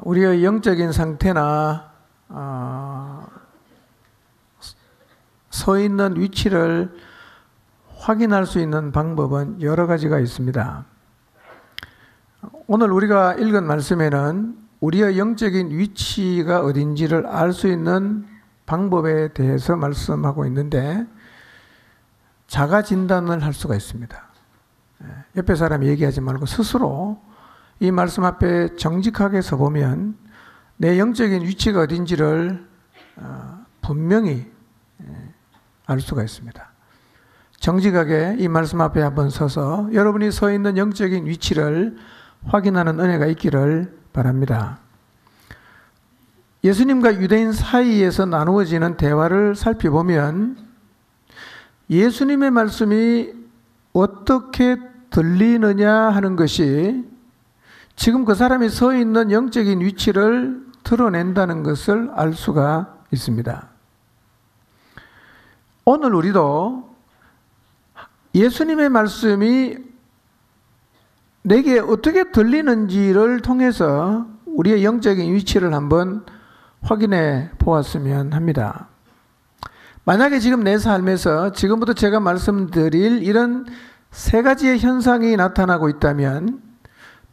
우리의 영적인 상태나 서 있는 위치를 확인할 수 있는 방법은 여러 가지가 있습니다. 오늘 우리가 읽은 말씀에는 우리의 영적인 위치가 어딘지를 알 수 있는 방법에 대해서 말씀하고 있는데, 자가 진단을 할 수가 있습니다. 옆에 사람이 얘기하지 말고 스스로 이 말씀 앞에 정직하게 서보면 내 영적인 위치가 어딘지를 분명히 알 수가 있습니다. 정직하게 이 말씀 앞에 한번 서서 여러분이 서 있는 영적인 위치를 확인하는 은혜가 있기를 바랍니다. 예수님과 유대인 사이에서 나누어지는 대화를 살펴보면 예수님의 말씀이 어떻게 들리느냐 하는 것이 지금 그 사람이 서 있는 영적인 위치를 드러낸다는 것을 알 수가 있습니다. 오늘 우리도 예수님의 말씀이 내게 어떻게 들리는지를 통해서 우리의 영적인 위치를 한번 확인해 보았으면 합니다. 만약에 지금 내 삶에서 지금부터 제가 말씀드릴 이런 세 가지의 현상이 나타나고 있다면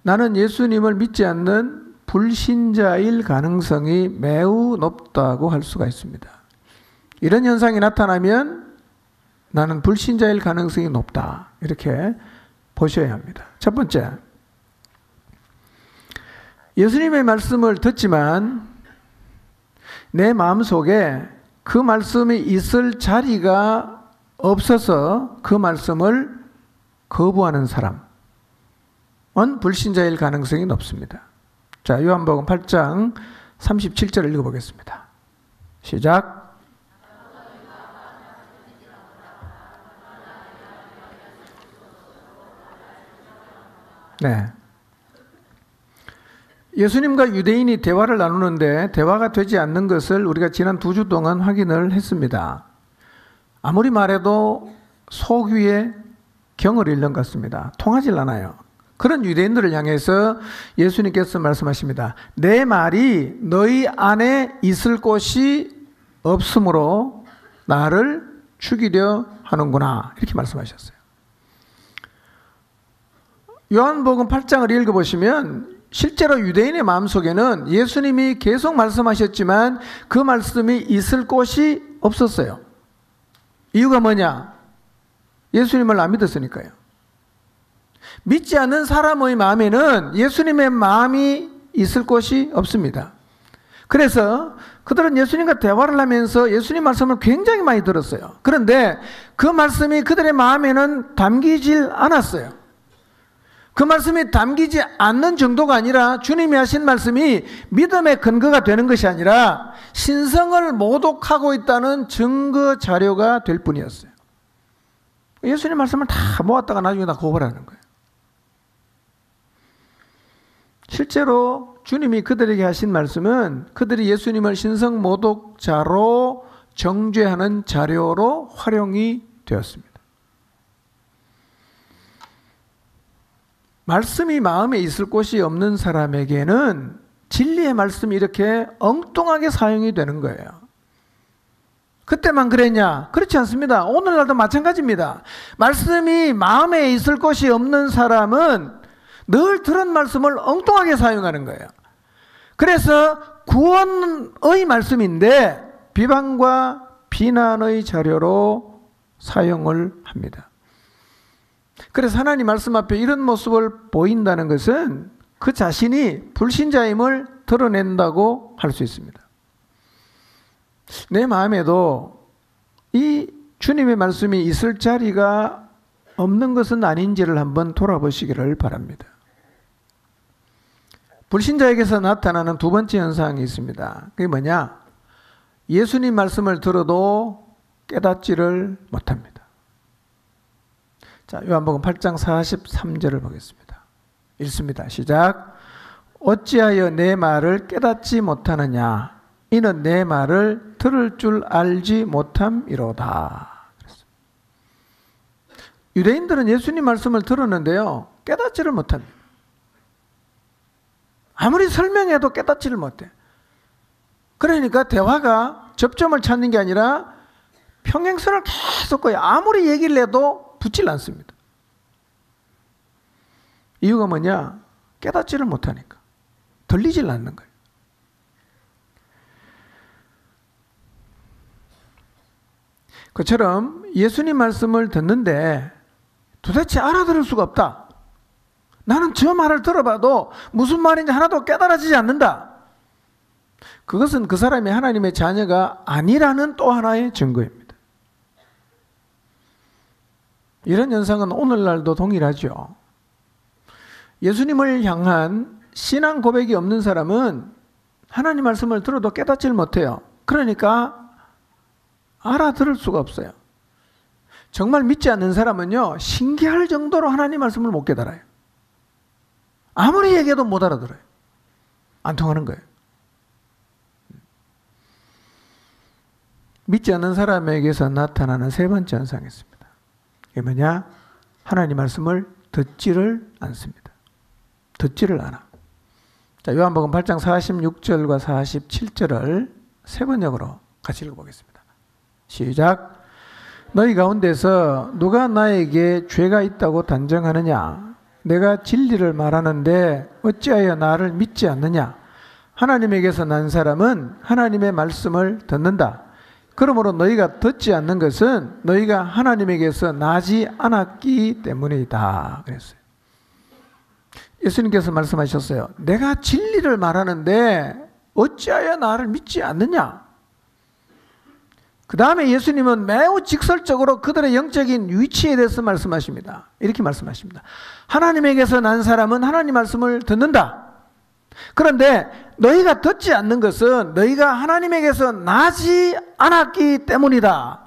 나는 예수님을 믿지 않는 불신자일 가능성이 매우 높다고 할 수가 있습니다. 이런 현상이 나타나면 나는 불신자일 가능성이 높다, 이렇게 보셔야 합니다. 첫 번째, 예수님의 말씀을 듣지만 내 마음속에 그 말씀이 있을 자리가 없어서 그 말씀을 거부하는 사람은 불신자일 가능성이 높습니다. 자, 요한복음 8장 37절을 읽어보겠습니다. 시작. 네. 예수님과 유대인이 대화를 나누는데 대화가 되지 않는 것을 우리가 지난 2주 동안 확인을 했습니다. 아무리 말해도 속 위에 경을 잃는 것 같습니다. 통하질 않아요. 그런 유대인들을 향해서 예수님께서 말씀하십니다. 내 말이 너희 안에 있을 곳이 없으므로 나를 죽이려 하는구나, 이렇게 말씀하셨어요. 요한복음 8장을 읽어보시면 실제로 유대인의 마음속에는 예수님이 계속 말씀하셨지만 그 말씀이 있을 곳이 없었어요. 이유가 뭐냐? 예수님을 안 믿었으니까요. 믿지 않는 사람의 마음에는 예수님의 마음이 있을 곳이 없습니다. 그래서 그들은 예수님과 대화를 하면서 예수님 말씀을 굉장히 많이 들었어요. 그런데 그 말씀이 그들의 마음에는 담기질 않았어요. 그 말씀이 담기지 않는 정도가 아니라 주님이 하신 말씀이 믿음의 근거가 되는 것이 아니라 신성을 모독하고 있다는 증거 자료가 될 뿐이었어요. 예수님 말씀을 다 모았다가 나중에 다 고발하는 거예요. 실제로 주님이 그들에게 하신 말씀은 그들이 예수님을 신성 모독자로 정죄하는 자료로 활용이 되었습니다. 말씀이 마음에 있을 곳이 없는 사람에게는 진리의 말씀이 이렇게 엉뚱하게 사용이 되는 거예요. 그때만 그랬냐? 그렇지 않습니다. 오늘날도 마찬가지입니다. 말씀이 마음에 있을 곳이 없는 사람은 늘 들은 말씀을 엉뚱하게 사용하는 거예요. 그래서 구원의 말씀인데 비방과 비난의 자료로 사용을 합니다. 그래서 하나님 말씀 앞에 이런 모습을 보인다는 것은 그 자신이 불신자임을 드러낸다고 할 수 있습니다. 내 마음에도 이 주님의 말씀이 있을 자리가 없는 것은 아닌지를 한번 돌아보시기를 바랍니다. 불신자에게서 나타나는 두 번째 현상이 있습니다. 그게 뭐냐? 예수님 말씀을 들어도 깨닫지를 못합니다. 자, 요한복음 8장 43절을 보겠습니다. 읽습니다. 시작. 어찌하여 내 말을 깨닫지 못하느냐? 이는 내 말을 들을 줄 알지 못함이로다. 유대인들은 예수님 말씀을 들었는데요, 깨닫지를 못합니다. 아무리 설명해도 깨닫지를 못해. 그러니까 대화가 접점을 찾는 게 아니라 평행선을 계속 거예요. 아무리 얘기를 해도 붙질 않습니다. 이유가 뭐냐? 깨닫지를 못하니까. 들리질 않는 거예요. 그처럼 예수님 말씀을 듣는데 도대체 알아들을 수가 없다. 나는 저 말을 들어봐도 무슨 말인지 하나도 깨달아지지 않는다. 그것은 그 사람이 하나님의 자녀가 아니라는 또 하나의 증거입니다. 이런 현상은 오늘날도 동일하죠. 예수님을 향한 신앙 고백이 없는 사람은 하나님 말씀을 들어도 깨닫질 못해요. 그러니까 알아들을 수가 없어요. 정말 믿지 않는 사람은요, 신기할 정도로 하나님 말씀을 못 깨달아요. 아무리 얘기해도 못 알아들어요. 안 통하는 거예요. 믿지 않는 사람에게서 나타나는 세 번째 현상이 있습니다. 이게 뭐냐? 하나님 말씀을 듣지를 않습니다. 듣지를 않아. 자, 요한복음 8장 46절과 47절을 세 번역으로 같이 읽어보겠습니다. 시작. 너희 가운데서 누가 나에게 죄가 있다고 단정하느냐? 내가 진리를 말하는데 어찌하여 나를 믿지 않느냐? 하나님에게서 난 사람은 하나님의 말씀을 듣는다. 그러므로 너희가 듣지 않는 것은 너희가 하나님에게서 나지 않았기 때문이다. 그랬어요. 예수님께서 말씀하셨어요. 내가 진리를 말하는데 어찌하여 나를 믿지 않느냐? 그 다음에 예수님은 매우 직설적으로 그들의 영적인 위치에 대해서 말씀하십니다. 이렇게 말씀하십니다. 하나님에게서 난 사람은 하나님 말씀을 듣는다. 그런데 너희가 듣지 않는 것은 너희가 하나님에게서 나지 않았기 때문이다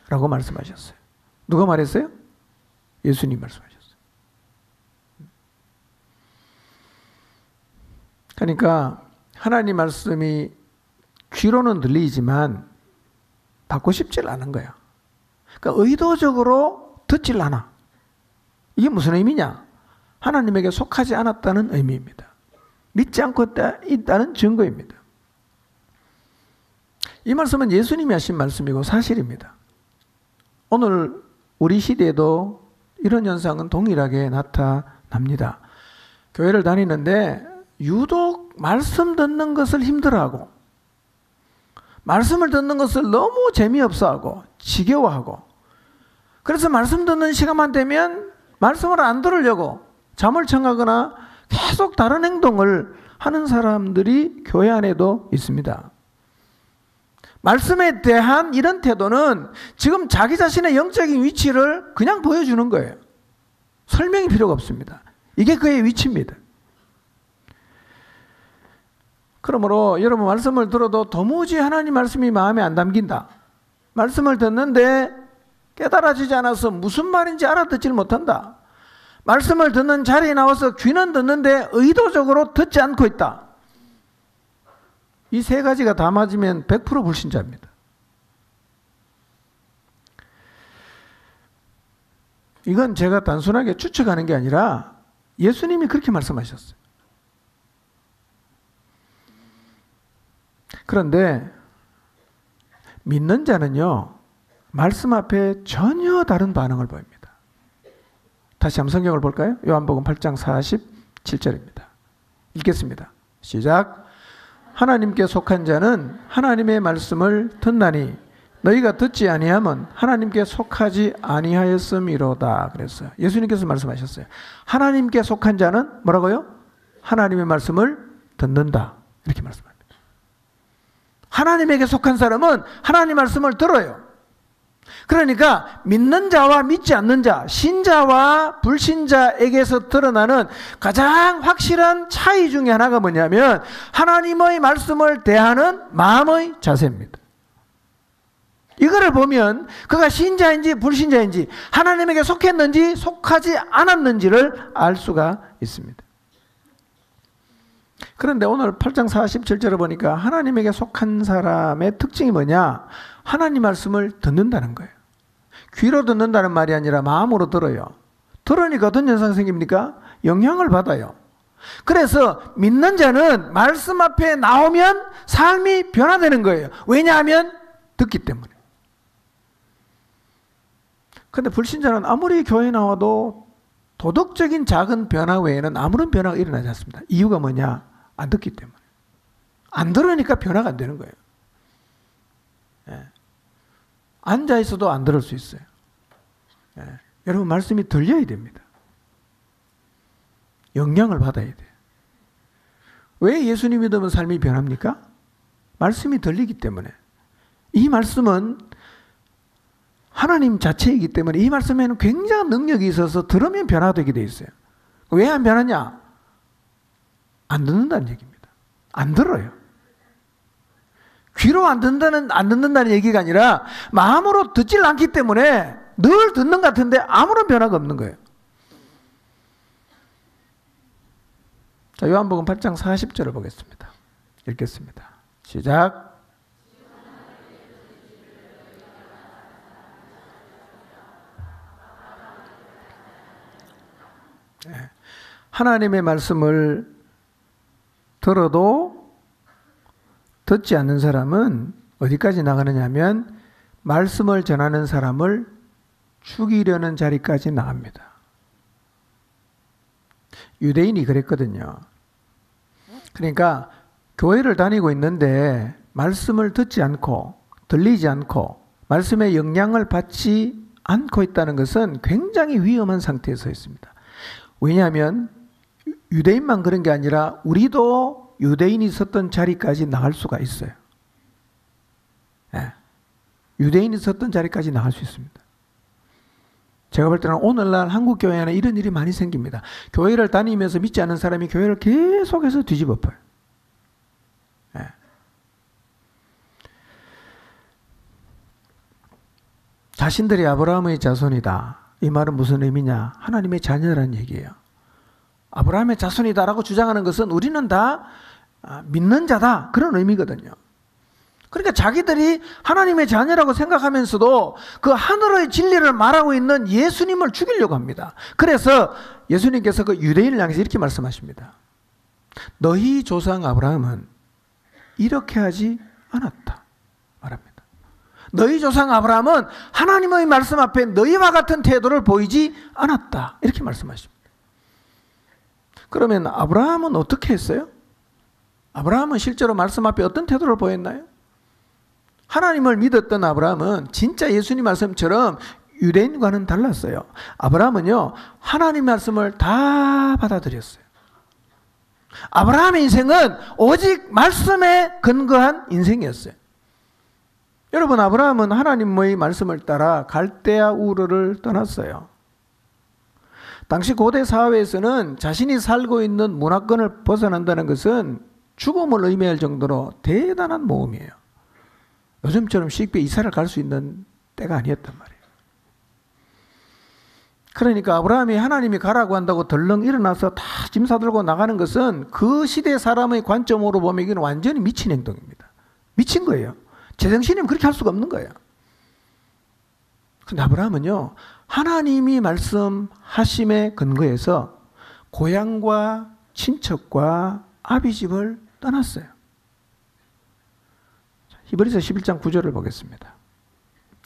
라고 말씀하셨어요. 누가 말했어요? 예수님 말씀하셨어요. 그러니까 하나님 말씀이 귀로는 들리지만 받고 싶질 않은 거야. 그러니까 의도적으로 듣질 않아. 이게 무슨 의미냐? 하나님에게 속하지 않았다는 의미입니다. 믿지 않고 있다는 증거입니다. 이 말씀은 예수님이 하신 말씀이고 사실입니다. 오늘 우리 시대에도 이런 현상은 동일하게 나타납니다. 교회를 다니는데 유독 말씀 듣는 것을 힘들어하고 말씀을 듣는 것을 너무 재미없어하고 지겨워하고 그래서 말씀 듣는 시간만 되면 말씀을 안 들으려고 잠을 청하거나 계속 다른 행동을 하는 사람들이 교회 안에도 있습니다. 말씀에 대한 이런 태도는 지금 자기 자신의 영적인 위치를 그냥 보여주는 거예요. 설명이 필요가 없습니다. 이게 그의 위치입니다. 그러므로 여러분 말씀을 들어도 도무지 하나님 말씀이 마음에 안 담긴다. 말씀을 듣는데 깨달아지지 않아서 무슨 말인지 알아듣질 못한다. 말씀을 듣는 자리에 나와서 귀는 듣는데 의도적으로 듣지 않고 있다. 이 세 가지가 다 맞으면 100% 불신자입니다. 이건 제가 단순하게 추측하는 게 아니라 예수님이 그렇게 말씀하셨어요. 그런데 믿는 자는요, 말씀 앞에 전혀 다른 반응을 보입니다. 다시 한번 성경을 볼까요? 요한복음 8장 47절입니다. 읽겠습니다. 시작. 하나님께 속한 자는 하나님의 말씀을 듣나니 너희가 듣지 아니하면 하나님께 속하지 아니하였음이로다. 그랬어요. 예수님께서 말씀하셨어요. 하나님께 속한 자는 뭐라고요? 하나님의 말씀을 듣는다. 이렇게 말씀합니다. 하나님에게 속한 사람은 하나님 말씀을 들어요. 그러니까 믿는 자와 믿지 않는 자, 신자와 불신자에게서 드러나는 가장 확실한 차이 중에 하나가 뭐냐면 하나님의 말씀을 대하는 마음의 자세입니다. 이거를 보면 그가 신자인지 불신자인지 하나님에게 속했는지 속하지 않았는지를 알 수가 있습니다. 그런데 오늘 8장 47절을 보니까 하나님에게 속한 사람의 특징이 뭐냐? 하나님 말씀을 듣는다는 거예요. 귀로 듣는다는 말이 아니라 마음으로 들어요. 들으니까 어떤 현상이 생깁니까? 영향을 받아요. 그래서 믿는 자는 말씀 앞에 나오면 삶이 변화되는 거예요. 왜냐하면 듣기 때문에. 근데 불신자는 아무리 교회 나와도 도덕적인 작은 변화 외에는 아무런 변화가 일어나지 않습니다. 이유가 뭐냐? 안 듣기 때문에. 안 들으니까 변화가 안 되는 거예요. 예. 앉아 있어도 안 들을 수 있어요. 예. 여러분, 말씀이 들려야 됩니다. 영향을 받아야 돼요. 왜 예수님 믿으면 삶이 변합니까? 말씀이 들리기 때문에. 이 말씀은 하나님 자체이기 때문에 이 말씀에는 굉장한 능력이 있어서 들으면 변화되게 돼 있어요. 왜 안 변하냐? 안 듣는다는 얘기입니다. 안 들어요. 귀로 안 듣는다는 얘기가 아니라 마음으로 듣질 않기 때문에 늘 듣는 것 같은데 아무런 변화가 없는 거예요. 자, 요한복음 8장 40절을 보겠습니다. 읽겠습니다. 시작. 하나님의 말씀을 들어도 듣지 않는 사람은 어디까지 나가느냐 하면 말씀을 전하는 사람을 죽이려는 자리까지 나갑니다. 유대인이 그랬거든요. 그러니까 교회를 다니고 있는데 말씀을 듣지 않고 들리지 않고 말씀의 영향을 받지 않고 있다는 것은 굉장히 위험한 상태에 서 있습니다. 왜냐하면 유대인만 그런 게 아니라 우리도 유대인이 섰던 자리까지 나갈 수가 있어요. 네. 유대인이 섰던 자리까지 나갈 수 있습니다. 제가 볼 때는 오늘날 한국 교회에는 이런 일이 많이 생깁니다. 교회를 다니면서 믿지 않는 사람이 교회를 계속해서 뒤집어 엎어요. 네. 자신들이 아브라함의 자손이다. 이 말은 무슨 의미냐? 하나님의 자녀라는 얘기예요. 아브라함의 자손이다라고 주장하는 것은 우리는 다 믿는 자다. 그런 의미거든요. 그러니까 자기들이 하나님의 자녀라고 생각하면서도 그 하늘의 진리를 말하고 있는 예수님을 죽이려고 합니다. 그래서 예수님께서 그 유대인을 향해서 이렇게 말씀하십니다. 너희 조상 아브라함은 이렇게 하지 않았다. 말합니다. 너희 조상 아브라함은 하나님의 말씀 앞에 너희와 같은 태도를 보이지 않았다. 이렇게 말씀하십니다. 그러면 아브라함은 어떻게 했어요? 아브라함은 실제로 말씀 앞에 어떤 태도를 보였나요? 하나님을 믿었던 아브라함은 진짜 예수님 말씀처럼 유대인과는 달랐어요. 아브라함은요, 하나님 말씀을 다 받아들였어요. 아브라함의 인생은 오직 말씀에 근거한 인생이었어요. 여러분, 아브라함은 하나님의 말씀을 따라 갈대아 우르를 떠났어요. 당시 고대 사회에서는 자신이 살고 있는 문화권을 벗어난다는 것은 죽음을 의미할 정도로 대단한 모험이에요. 요즘처럼 쉽게 이사를 갈 수 있는 때가 아니었단 말이에요. 그러니까 아브라함이 하나님이 가라고 한다고 덜렁 일어나서 다 짐 싸들고 나가는 것은 그 시대 사람의 관점으로 보면 이건 완전히 미친 행동입니다. 미친 거예요. 제정신이면 그렇게 할 수가 없는 거예요. 근데 아브라함은요, 하나님이 말씀하심에 근거해서 고향과 친척과 아비집을 떠났어요. 히브리서 11장 9절을 보겠습니다.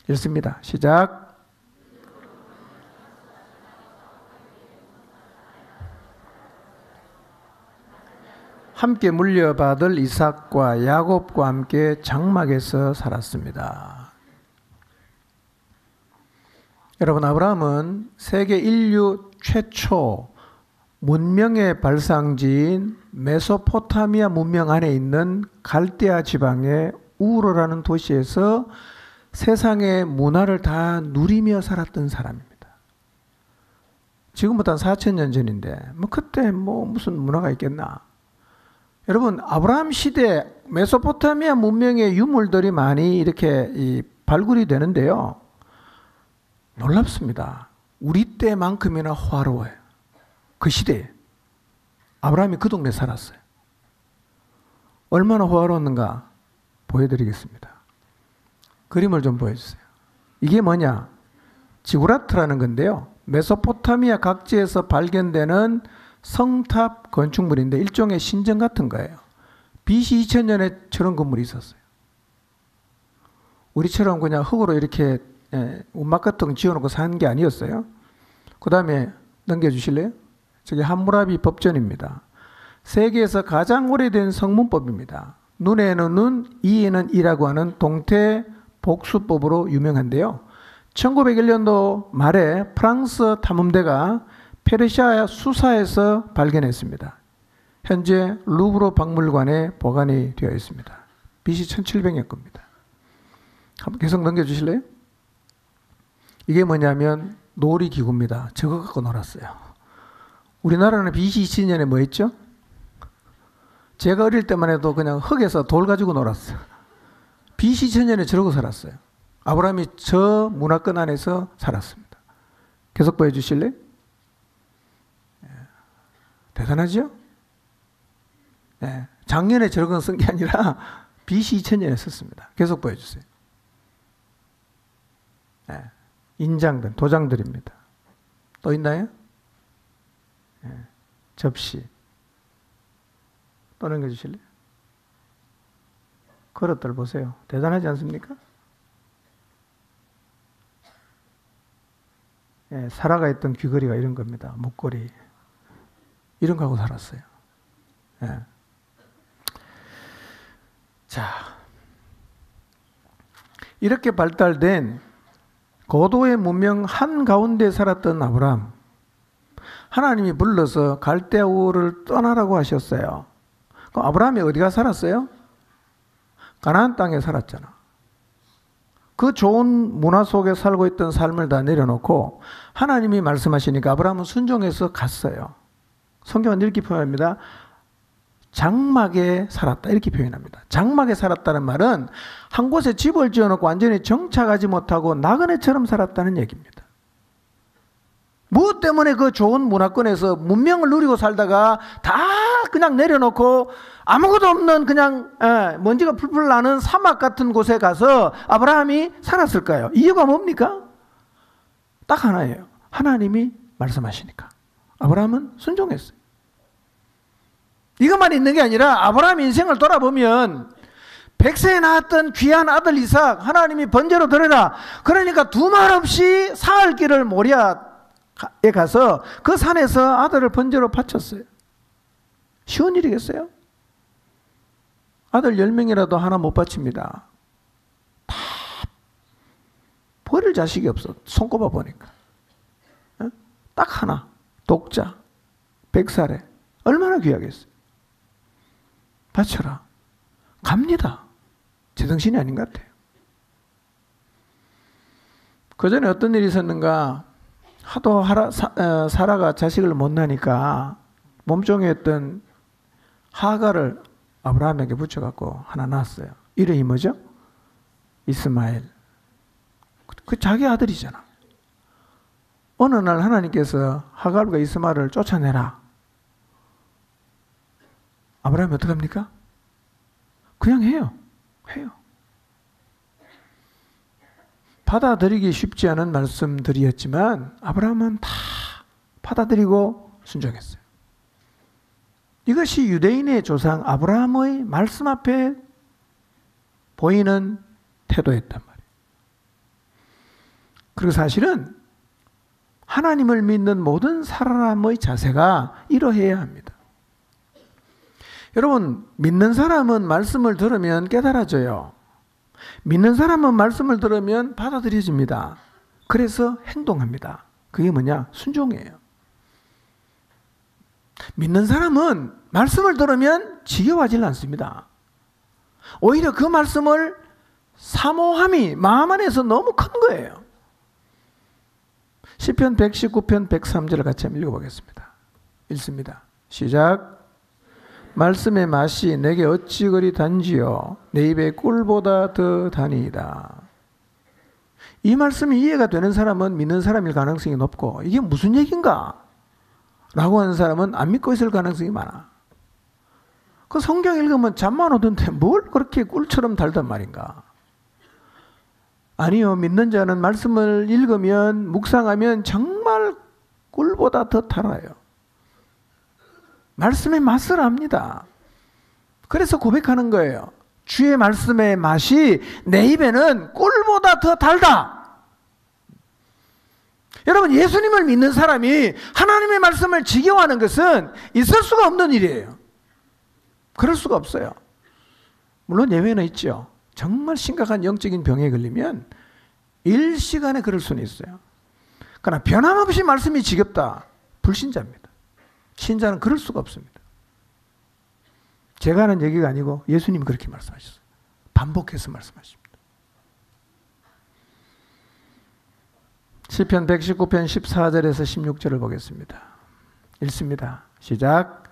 읽습니다. 시작. 함께 물려받을 이삭과 야곱과 함께 장막에서 살았습니다. 여러분, 아브라함은 세계 인류 최초 문명의 발상지인 메소포타미아 문명 안에 있는 갈대아 지방의 우르라는 도시에서 세상의 문화를 다 누리며 살았던 사람입니다. 지금부터 한 4,000년 전인데 그때 무슨 문화가 있겠나. 여러분, 아브라함 시대 메소포타미아 문명의 유물들이 많이 이렇게 발굴이 되는데요. 놀랍습니다. 우리 때만큼이나 화려해요. 그 시대에 아브라함이 그 동네에 살았어요. 얼마나 화려했는가 보여드리겠습니다. 그림을 좀 보여주세요. 이게 뭐냐? 지구라트라는 건데요. 메소포타미아 각지에서 발견되는 성탑 건축물인데 일종의 신전 같은 거예요. BC 2000년에 저런 건물이 있었어요. 우리처럼 그냥 흙으로 이렇게 운막 같은 거 지어놓고 사는 게 아니었어요. 그 다음에 넘겨주실래요? 저게 함무라비 법전입니다. 세계에서 가장 오래된 성문법입니다. 눈에는 눈, 이에는 이라고 하는 동태 복수법으로 유명한데요. 1901년도 말에 프랑스 탐험대가 페르시아 수사에서 발견했습니다. 현재 루브르 박물관에 보관이 되어 있습니다. BC 1700년 겁니다. 한번 계속 넘겨주실래요? 이게 뭐냐면 놀이기구입니다. 저거 갖고 놀았어요. 우리나라는 BC 2000년에 뭐 했죠? 제가 어릴 때만 해도 그냥 흙에서 돌 가지고 놀았어요. BC 2000년에 저러고 살았어요. 아브라함이 저 문화권 안에서 살았습니다. 계속 보여주실래요? 대단하죠? 네. 작년에 저런 쓴 게 아니라 BC 2000년에 썼습니다. 계속 보여주세요. 네. 인장들, 도장들입니다. 또 있나요? 네. 접시. 또 넘겨주실래요? 그릇들 보세요. 대단하지 않습니까? 네. 사라가 있던 귀걸이가 이런 겁니다. 목걸이. 이런 거 하고 살았어요. 네. 자, 이렇게 발달된 고도의 문명 한가운데 살았던 아브라함, 하나님이 불러서 갈대아 우르를 떠나라고 하셨어요. 그럼 아브라함이 어디가 살았어요? 가나안 땅에 살았잖아. 그 좋은 문화 속에 살고 있던 삶을 다 내려놓고 하나님이 말씀하시니까 아브라함은 순종해서 갔어요. 성경은 이렇게 표현합니다. 장막에 살았다 이렇게 표현합니다. 장막에 살았다는 말은 한 곳에 집을 지어놓고 완전히 정착하지 못하고 나그네처럼 살았다는 얘기입니다. 무엇 때문에 그 좋은 문화권에서 문명을 누리고 살다가 다 그냥 내려놓고 아무것도 없는 그냥 먼지가 풀풀 나는 사막 같은 곳에 가서 아브라함이 살았을까요? 이유가 뭡니까? 딱 하나예요. 하나님이 말씀하시니까. 아브라함은 순종했어요. 이것만 있는 게 아니라 아브라함 인생을 돌아보면 100세에 낳았던 귀한 아들 이삭 하나님이 번제로 드려라. 그러니까 두말 없이 사흘 길을 모리아에 가서 그 산에서 아들을 번제로 바쳤어요. 쉬운 일이겠어요? 아들 10명이라도 하나 못 바칩니다. 다 버릴 자식이 없어. 손꼽아 보니까. 딱 하나. 독자. 100살에. 얼마나 귀하겠어요? 바쳐라. 갑니다. 제정신이 아닌 것 같아요. 그 전에 어떤 일이 있었는가? 하도 사라가 자식을 못 낳으니까 몸종이었던 하가를 아브라함에게 붙여갖고 하나 낳았어요. 이름이 뭐죠? 이스마엘. 그 자기 아들이잖아. 어느 날 하나님께서 하갈과 이스마엘을 쫓아내라. 아브라함이 어떡합니까? 그냥 해요. 받아들이기 쉽지 않은 말씀들이었지만 아브라함은 다 받아들이고 순종했어요. 이것이 유대인의 조상 아브라함의 말씀 앞에 보이는 태도였단 말이에요. 그리고 사실은 하나님을 믿는 모든 사람의 자세가 이러해야 합니다. 여러분, 믿는 사람은 말씀을 들으면 깨달아져요. 믿는 사람은 말씀을 들으면 받아들여집니다. 그래서 행동합니다. 그게 뭐냐? 순종이에요. 믿는 사람은 말씀을 들으면 지겨워하지 않습니다. 오히려 그 말씀을 사모함이 마음 안에서 너무 큰 거예요. 시편 119편 103절을 같이 한번 읽어보겠습니다. 읽습니다. 시작. 말씀의 맛이 내게 어찌 그리 단지요 내 입에 꿀보다 더 다니이다. 이 말씀이 이해가 되는 사람은 믿는 사람일 가능성이 높고 이게 무슨 얘기인가? 라고 하는 사람은 안 믿고 있을 가능성이 많아. 그 성경 읽으면 잠만 오던데 뭘 그렇게 꿀처럼 달단 말인가? 아니요. 믿는 자는 말씀을 읽으면 묵상하면 정말 꿀보다 더 달아요. 말씀의 맛을 압니다. 그래서 고백하는 거예요. 주의 말씀의 맛이 내 입에는 꿀보다 더 달다. 여러분, 예수님을 믿는 사람이 하나님의 말씀을 지겨워하는 것은 있을 수가 없는 일이에요. 그럴 수가 없어요. 물론 예외는 있죠. 정말 심각한 영적인 병에 걸리면 일시간에 그럴 수는 있어요. 그러나 변함없이 말씀이 지겹다. 불신자입니다. 신자는 그럴 수가 없습니다. 제가 하는 얘기가 아니고 예수님이 그렇게 말씀하셨어요. 반복해서 말씀하십니다. 시편 119편 14절에서 16절을 보겠습니다. 읽습니다. 시작.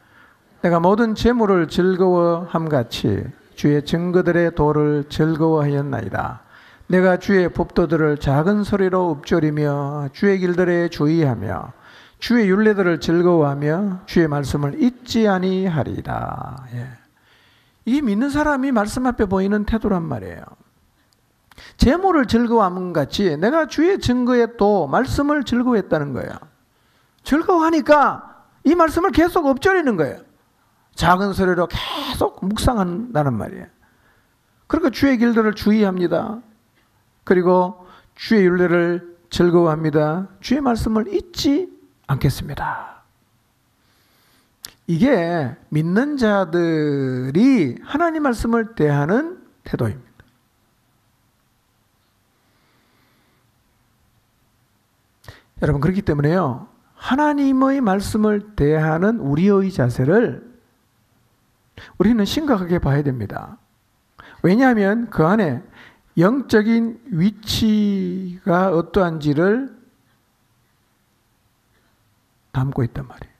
내가 모든 재물을 즐거워함같이 주의 증거들의 도를 즐거워하였나이다. 내가 주의 법도들을 작은 소리로 읊조리며 주의 길들에 주의하며 주의 율례들을 즐거워하며 주의 말씀을 잊지 아니하리다. 예. 이 믿는 사람이 말씀 앞에 보이는 태도란 말이에요. 재물을 즐거워함 같이 내가 주의 증거에 또 말씀을 즐거워했다는 거예요. 즐거워하니까 이 말씀을 계속 읊조리는 거예요. 작은 소리로 계속 묵상한다는 말이에요. 그러니까 주의 길들을 주의합니다. 그리고 주의 율례를 즐거워합니다. 주의 말씀을 잊지 않겠습니다. 이게 믿는 자들이 하나님 말씀을 대하는 태도입니다. 여러분, 그렇기 때문에요, 하나님의 말씀을 대하는 우리의 자세를 우리는 심각하게 봐야 됩니다. 왜냐하면 그 안에 영적인 위치가 어떠한지를 담고 있단 말이에요.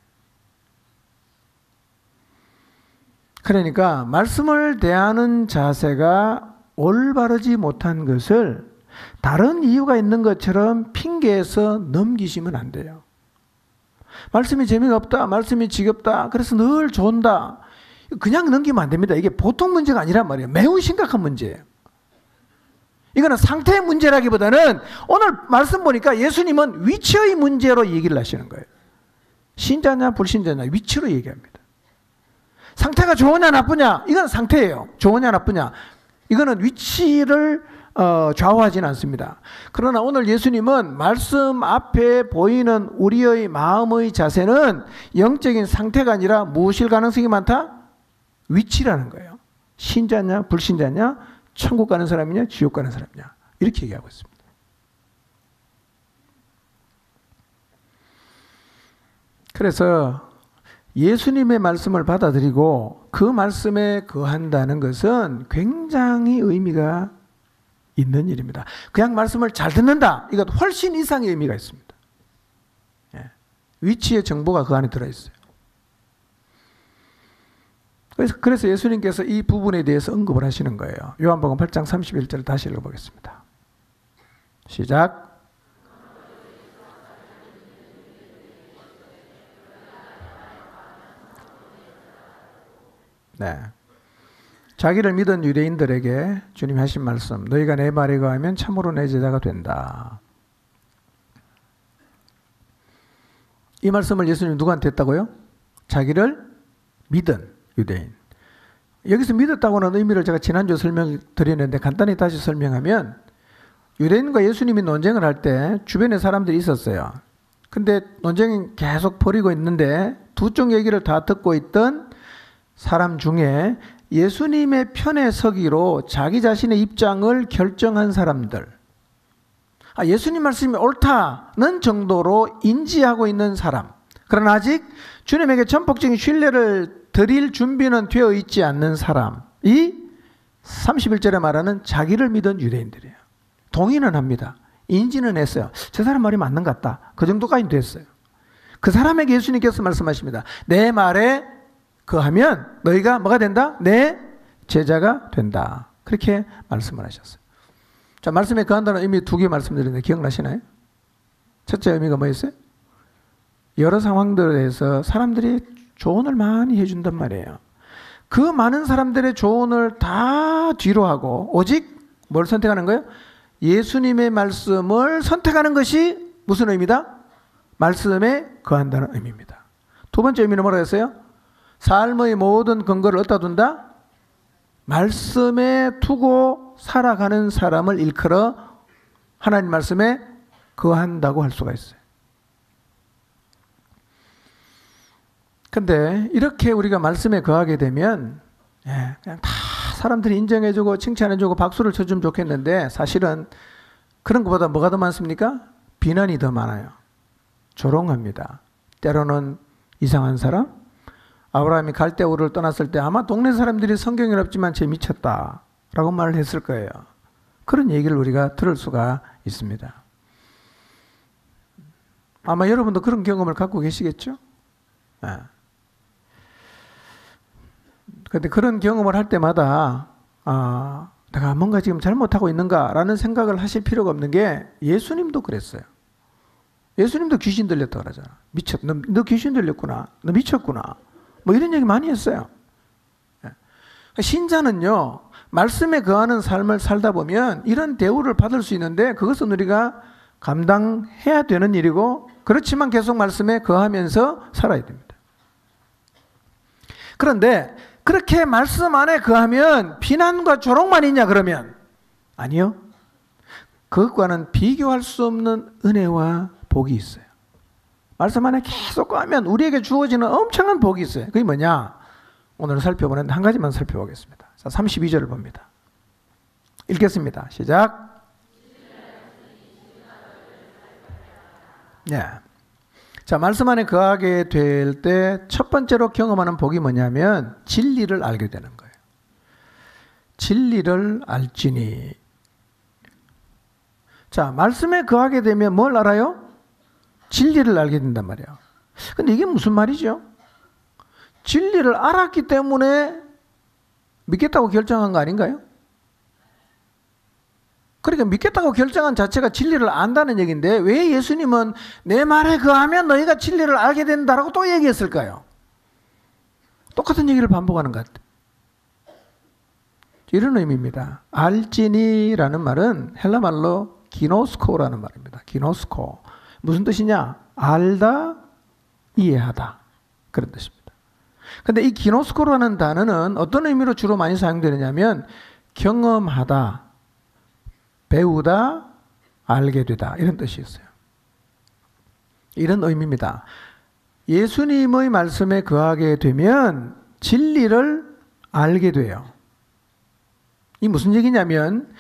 그러니까 말씀을 대하는 자세가 올바르지 못한 것을 다른 이유가 있는 것처럼 핑계에서 넘기시면 안 돼요. 말씀이 재미가 없다, 말씀이 지겹다, 그래서 늘 존다, 그냥 넘기면 안 됩니다. 이게 보통 문제가 아니란 말이에요. 매우 심각한 문제예요. 이거는 상태의 문제라기보다는 오늘 말씀 보니까 예수님은 위치의 문제로 얘기를 하시는 거예요. 신자냐 불신자냐 위치로 얘기합니다. 상태가 좋으냐 나쁘냐, 이건 상태예요. 좋으냐 나쁘냐, 이거는 위치를 좌우하지는 않습니다. 그러나 오늘 예수님은 말씀 앞에 보이는 우리의 마음의 자세는 영적인 상태가 아니라 무엇일 가능성이 많다? 위치라는 거예요. 신자냐 불신자냐, 천국 가는 사람이냐 지옥 가는 사람이냐, 이렇게 얘기하고 있습니다. 그래서 예수님의 말씀을 받아들이고 그 말씀에 거한다는 것은 굉장히 의미가 있는 일입니다. 그냥 말씀을 잘 듣는다, 이것 훨씬 이상의 의미가 있습니다. 예. 위치의 정보가 그 안에 들어있어요. 그래서 예수님께서 이 부분에 대해서 언급을 하시는 거예요. 요한복음 8장 31절을 다시 읽어보겠습니다. 시작. 네. 자기를 믿은 유대인들에게 주님이 하신 말씀, 너희가 내 말에 거하면 참으로 내 제자가 된다. 이 말씀을 예수님이 누구한테 했다고요? 자기를 믿은 유대인. 여기서 믿었다고 하는 의미를 제가 지난주에 설명드렸는데 간단히 다시 설명하면, 유대인과 예수님이 논쟁을 할 때 주변에 사람들이 있었어요. 근데 논쟁이 계속 벌이고 있는데 두 쪽 얘기를 다 듣고 있던 사람 중에 예수님의 편에 서기로 자기 자신의 입장을 결정한 사람들, 예수님 말씀이 옳다는 정도로 인지하고 있는 사람, 그러나 아직 주님에게 전폭적인 신뢰를 드릴 준비는 되어 있지 않는 사람이 31절에 말하는 자기를 믿은 유대인들이에요. 동의는 합니다. 인지는 했어요. 저 사람 말이 맞는 것 같다, 그 정도까지 됐어요. 그 사람에게 예수님께서 말씀하십니다. 내 말에 거하면 너희가 뭐가 된다? 내 제자가 된다. 그렇게 말씀을 하셨어요. 자, 말씀에 거한다는 의미 두 개 말씀드렸는데 기억나시나요? 첫째 의미가 뭐였어요? 여러 상황들에서 사람들이 조언을 많이 해준단 말이에요. 그 많은 사람들의 조언을 다 뒤로 하고 오직 뭘 선택하는 거예요? 예수님의 말씀을 선택하는 것이 무슨 의미다? 말씀에 거한다는 의미입니다. 두 번째 의미는 뭐라고 했어요? 삶의 모든 근거를 어디다 둔다? 말씀에 두고 살아가는 사람을 일컬어 하나님 말씀에 거한다고 할 수가 있어요. 근데 이렇게 우리가 말씀에 거하게 되면 그냥 다 사람들이 인정해주고 칭찬해주고 박수를 쳐주면 좋겠는데 사실은 그런 것보다 뭐가 더 많습니까? 비난이 더 많아요. 조롱합니다. 때로는 이상한 사람? 아브라함이 갈대우를 떠났을 때 아마 동네 사람들이 성경에 없지만 쟤 미쳤다 라고 말을 했을 거예요. 그런 얘기를 우리가 들을 수가 있습니다. 아마 여러분도 그런 경험을 갖고 계시겠죠? 그런데 그런 경험을 할 때마다 내가 뭔가 지금 잘못하고 있는가라는 생각을 하실 필요가 없는 게 예수님도 그랬어요. 예수님도 귀신 들렸다 그러잖아. 너 귀신 들렸구나. 너 미쳤구나. 뭐 이런 얘기 많이 했어요. 신자는요, 말씀에 거하는 삶을 살다 보면 이런 대우를 받을 수 있는데 그것은 우리가 감당해야 되는 일이고 그렇지만 계속 말씀에 거하면서 살아야 됩니다. 그런데 그렇게 말씀 안에 거하면 비난과 조롱만 있냐 그러면 아니요. 그것과는 비교할 수 없는 은혜와 복이 있어요. 말씀 안에 계속 거하면 우리에게 주어지는 엄청난 복이 있어요. 그게 뭐냐? 오늘 살펴보는데 한 가지만 살펴보겠습니다. 자, 32절을 봅니다. 읽겠습니다. 시작. 네. 자, 말씀 안에 거하게 될 때 첫 번째로 경험하는 복이 뭐냐면 진리를 알게 되는 거예요. 진리를 알지니. 자, 말씀에 거하게 되면 뭘 알아요? 진리를 알게 된단 말이에요. 근데 이게 무슨 말이죠? 진리를 알았기 때문에 믿겠다고 결정한 거 아닌가요? 그러니까 믿겠다고 결정한 자체가 진리를 안다는 얘기인데 왜 예수님은 내 말에 거하면 너희가 진리를 알게 된다라고 또 얘기했을까요? 똑같은 얘기를 반복하는 것 같아요. 이런 의미입니다. 알지니라는 말은 헬라말로 기노스코라는 말입니다. 기노스코. 무슨 뜻이냐? 알다, 이해하다. 그런 뜻입니다. 근데 이 기노스코라는 단어는 어떤 의미로 주로 많이 사용되느냐면 경험하다, 배우다, 알게 되다 이런 뜻이 있어요. 이런 의미입니다. 예수님의 말씀에 거하게 되면 진리를 알게 돼요. 이 무슨 얘기냐면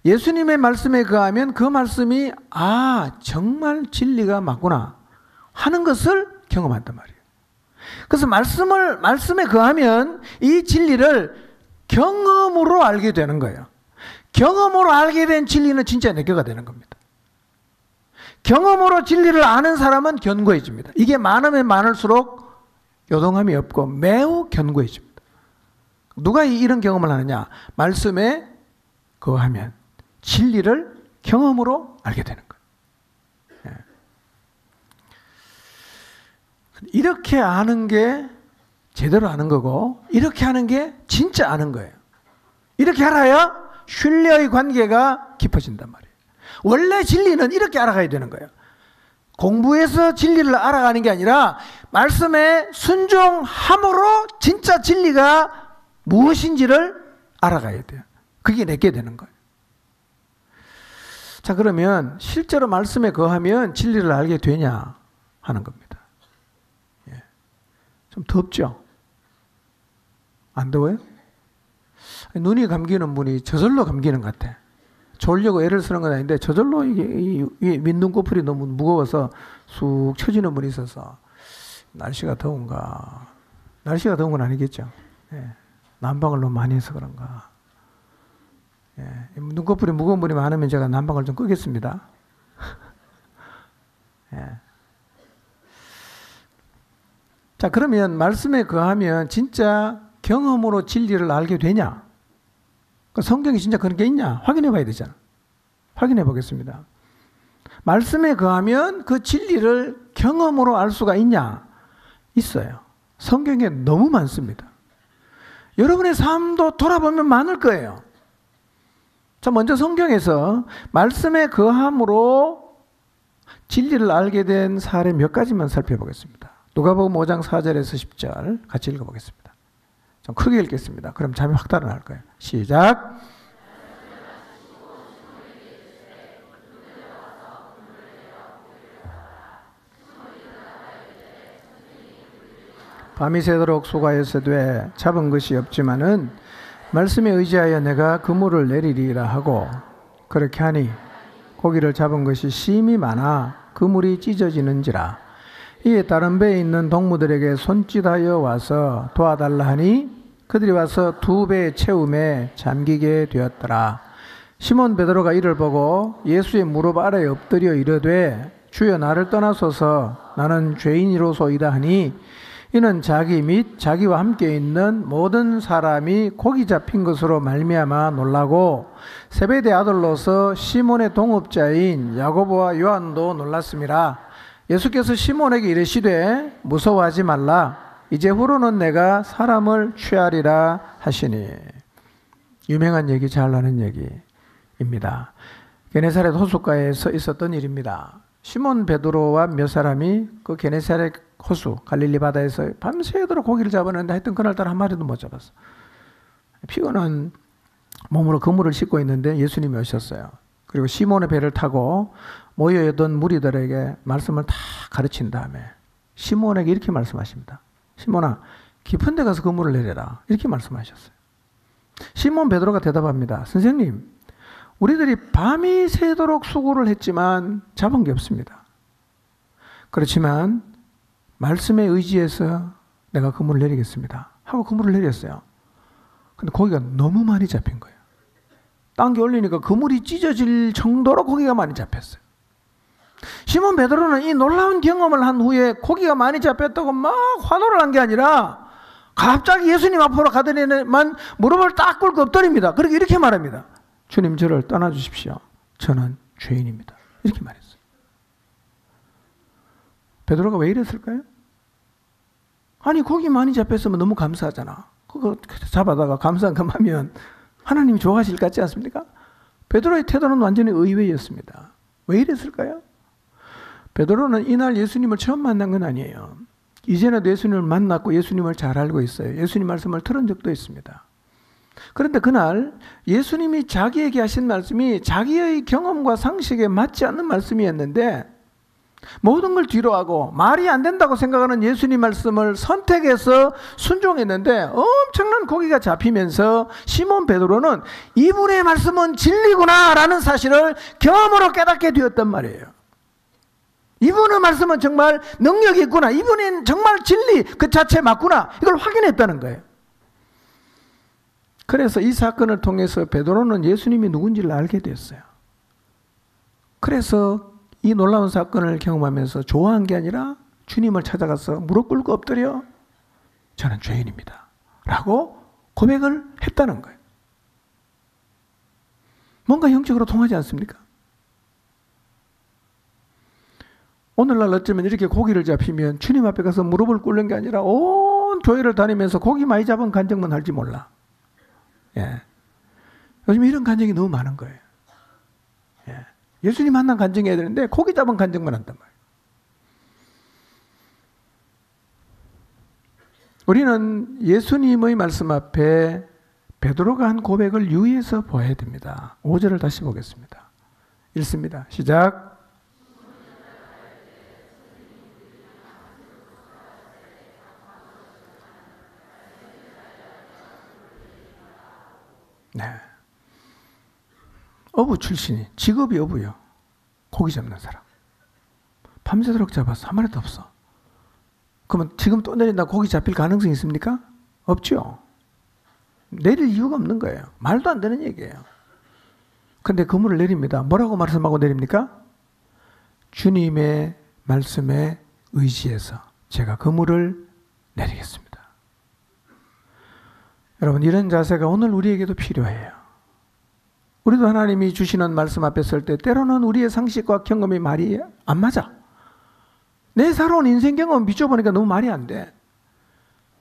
예수님의 말씀에 거하면 그 말씀이 정말 진리가 맞구나 하는 것을 경험한단 말이에요. 그래서 말씀에 거하면 이 진리를 경험으로 알게 되는 거예요. 경험으로 알게 된 진리는 진짜 내게가 되는 겁니다. 경험으로 진리를 아는 사람은 견고해집니다. 이게 많으면 많을수록 요동함이 없고 매우 견고해집니다. 누가 이런 경험을 하느냐? 말씀에 거하면 진리를 경험으로 알게 되는 거예요. 이렇게 아는 게 제대로 아는 거고 이렇게 하는 게 진짜 아는 거예요. 이렇게 알아야 신뢰의 관계가 깊어진단 말이에요. 원래 진리는 이렇게 알아가야 되는 거예요. 공부해서 진리를 알아가는 게 아니라 말씀에 순종함으로 진짜 진리가 무엇인지를 알아가야 돼요. 그게 내게 되는 거예요. 자, 그러면 실제로 말씀에 거하면 진리를 알게 되냐 하는 겁니다. 좀 덥죠? 안 더워요? 눈이 감기는 분이 저절로 감기는 것 같아. 졸려고 애를 쓰는 건 아닌데 저절로 이게 민눈꺼풀이 너무 무거워서 쑥 처지는 분이 있어서 날씨가 더운가. 날씨가 더운 건 아니겠죠. 난방을 너무 많이 해서 그런가. 눈꺼풀이 무거운 분이 많으면 제가 난방을 좀 끄겠습니다. 자, 그러면 말씀에 거하면 진짜 경험으로 진리를 알게 되냐? 성경이 진짜 그런 게 있냐? 확인해 봐야 되잖아. 확인해 보겠습니다. 말씀에 거하면 그 진리를 경험으로 알 수가 있냐? 있어요. 성경에 너무 많습니다. 여러분의 삶도 돌아보면 많을 거예요. 자, 먼저 성경에서 말씀에 거함으로 진리를 알게 된 사례 몇 가지만 살펴보겠습니다. 누가복음 5장 4절에서 10절 같이 읽어보겠습니다. 좀 크게 읽겠습니다. 그럼 잠이 확 달아날 거예요. 시작. 밤이 새도록 수고하였으되 잡은 것이 없지만은 말씀에 의지하여 내가 그물을 내리리라 하고 그렇게 하니 고기를 잡은 것이 심히 많아 그물이 찢어지는지라. 이에 다른 배에 있는 동무들에게 손짓하여 와서 도와달라 하니 그들이 와서 2배 채움에 잠기게 되었더라. 시몬 베드로가 이를 보고 예수의 무릎 아래에 엎드려 이르되 주여 나를 떠나소서 나는 죄인이로소이다 하니 이는 자기 및 자기와 함께 있는 모든 사람이 고기 잡힌 것으로 말미암아 놀라고 세베대 아들로서 시몬의 동업자인 야고보와 요한도 놀랐습니다. 예수께서 시몬에게 이르시되 무서워하지 말라. 이제 후로는 내가 사람을 취하리라 하시니. 유명한 얘기, 잘 아는 얘기입니다. 게네사렛 호숫가에서 있었던 일입니다. 시몬 베드로와 몇 사람이 그 게네사렛 호수 갈릴리 바다에서 밤새도록 고기를 잡았는데 하여튼 그날따라 한 마리도 못 잡았어. 피곤한 몸으로 그물을 싣고 있는데 예수님이 오셨어요. 그리고 시몬의 배를 타고 모여있던 무리들에게 말씀을 다 가르친 다음에 시몬에게 이렇게 말씀하십니다. 시몬아, 깊은 데 가서 그물을 내려라. 이렇게 말씀하셨어요. 시몬 베드로가 대답합니다. 선생님, 우리들이 밤이 새도록 수고를 했지만 잡은 게 없습니다. 그렇지만 말씀에 의지해서 내가 그물을 내리겠습니다 하고 그물을 내렸어요. 근데 고기가 너무 많이 잡힌 거예요. 당겨 올리니까 그물이 찢어질 정도로 고기가 많이 잡혔어요. 시몬 베드로는 이 놀라운 경험을 한 후에 고기가 많이 잡혔다고 막 환호를 한 게 아니라 갑자기 예수님 앞으로 가더니만 무릎을 딱 꿇고 엎드립니다. 그렇게 이렇게 말합니다. 주님, 저를 떠나주십시오. 저는 죄인입니다. 이렇게 말했어요. 베드로가 왜 이랬을까요? 아니, 고기 많이 잡혔으면 너무 감사하잖아. 그거 잡아다가 감사한 것만 하나님이 좋아하실 것 같지 않습니까? 베드로의 태도는 완전히 의외였습니다. 왜 이랬을까요? 베드로는 이날 예수님을 처음 만난 건 아니에요. 이전에도 예수님을 만났고 예수님을 잘 알고 있어요. 예수님 말씀을 들은 적도 있습니다. 그런데 그날 예수님이 자기에게 하신 말씀이 자기의 경험과 상식에 맞지 않는 말씀이었는데 모든 걸 뒤로하고 말이 안 된다고 생각하는 예수님 말씀을 선택해서 순종했는데 엄청난 고기가 잡히면서 시몬 베드로는 이분의 말씀은 진리구나라는 사실을 경험으로 깨닫게 되었단 말이에요. 이분의 말씀은 정말 능력이 있구나. 이분은 정말 진리 그 자체 맞구나. 이걸 확인했다는 거예요. 그래서 이 사건을 통해서 베드로는 예수님이 누군지를 알게 됐어요. 그래서 이 놀라운 사건을 경험하면서 좋아한 게 아니라 주님을 찾아가서 무릎 꿇고 엎드려 저는 죄인입니다 라고 고백을 했다는 거예요. 뭔가 영적으로 통하지 않습니까? 오늘날 어쩌면 이렇게 고기를 잡히면 주님 앞에 가서 무릎을 꿇는 게 아니라 온 교회를 다니면서 고기 많이 잡은 간증만 할지 몰라. 예. 요즘 이런 간증이 너무 많은 거예요. 예. 예수님 만난 간증해야 되는데 고기 잡은 간증만 한단 말이에요. 우리는 예수님의 말씀 앞에 베드로가 한 고백을 유의해서 보아야 됩니다. 5절을 다시 보겠습니다. 읽습니다. 시작. 네. 어부 출신이, 직업이 어부요. 고기 잡는 사람. 밤새도록 잡았어. 한 마리도 없어. 그러면 지금 또 내린다 고기 잡힐 가능성이 있습니까? 없죠. 내릴 이유가 없는 거예요. 말도 안 되는 얘기예요. 근데 그물을 내립니다. 뭐라고 말씀하고 내립니까? 주님의 말씀에 의지해서 제가 그물을 내리겠습니다. 여러분, 이런 자세가 오늘 우리에게도 필요해요. 우리도 하나님이 주시는 말씀 앞에 설 때 때로는 우리의 상식과 경험이 말이 안 맞아. 내 살아온 인생 경험을 비춰보니까 너무 말이 안 돼.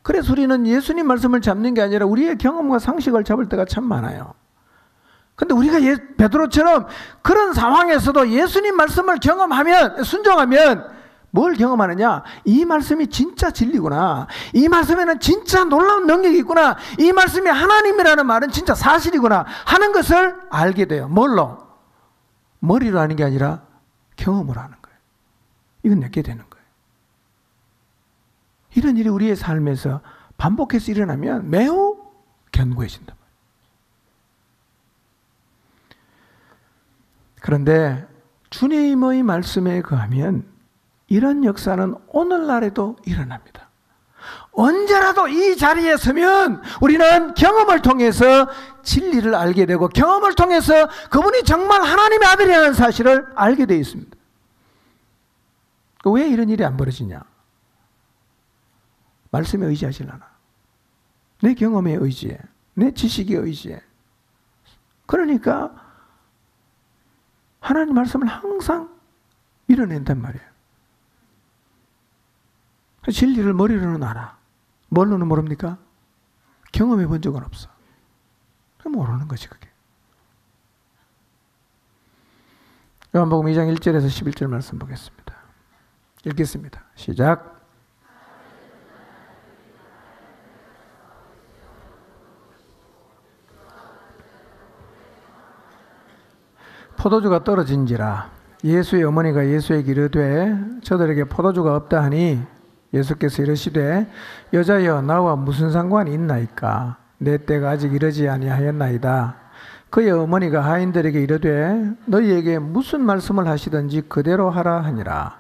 그래서 우리는 예수님 말씀을 잡는 게 아니라 우리의 경험과 상식을 잡을 때가 참 많아요. 근데 우리가 베드로처럼 그런 상황에서도 예수님 말씀을 경험하면, 순종하면 뭘 경험하느냐? 이 말씀이 진짜 진리구나. 이 말씀에는 진짜 놀라운 능력이 있구나. 이 말씀이 하나님이라는 말은 진짜 사실이구나 하는 것을 알게 돼요. 뭘로? 머리로 하는 게 아니라 경험으로 하는 거예요. 이건 내게 되는 거예요. 이런 일이 우리의 삶에서 반복해서 일어나면 매우 견고해진다. 그런데 주님의 말씀에 거하면 이런 역사는 오늘날에도 일어납니다. 언제라도 이 자리에 서면 우리는 경험을 통해서 진리를 알게 되고 경험을 통해서 그분이 정말 하나님의 아들이라는 사실을 알게 되어 있습니다. 왜 이런 일이 안 벌어지냐? 말씀에 의지하시려나? 내 경험에 의지해. 내 지식에 의지해. 그러니까 하나님 말씀을 항상 밀어낸단 말이에요. 진리를 머리로는 알아. 뭘로는 모릅니까? 경험해 본 적은 없어. 모르는 거지 그게. 요한복음 2장 1절에서 11절 말씀 보겠습니다. 읽겠습니다. 시작. 포도주가 떨어진지라 예수의 어머니가 예수에게 이르되 저들에게 포도주가 없다 하니 예수께서 이르시되 여자여 나와 무슨 상관이 있나이까 내 때가 아직 이르지 아니하였나이다. 그의 어머니가 하인들에게 이르되 너희에게 무슨 말씀을 하시든지 그대로 하라 하니라.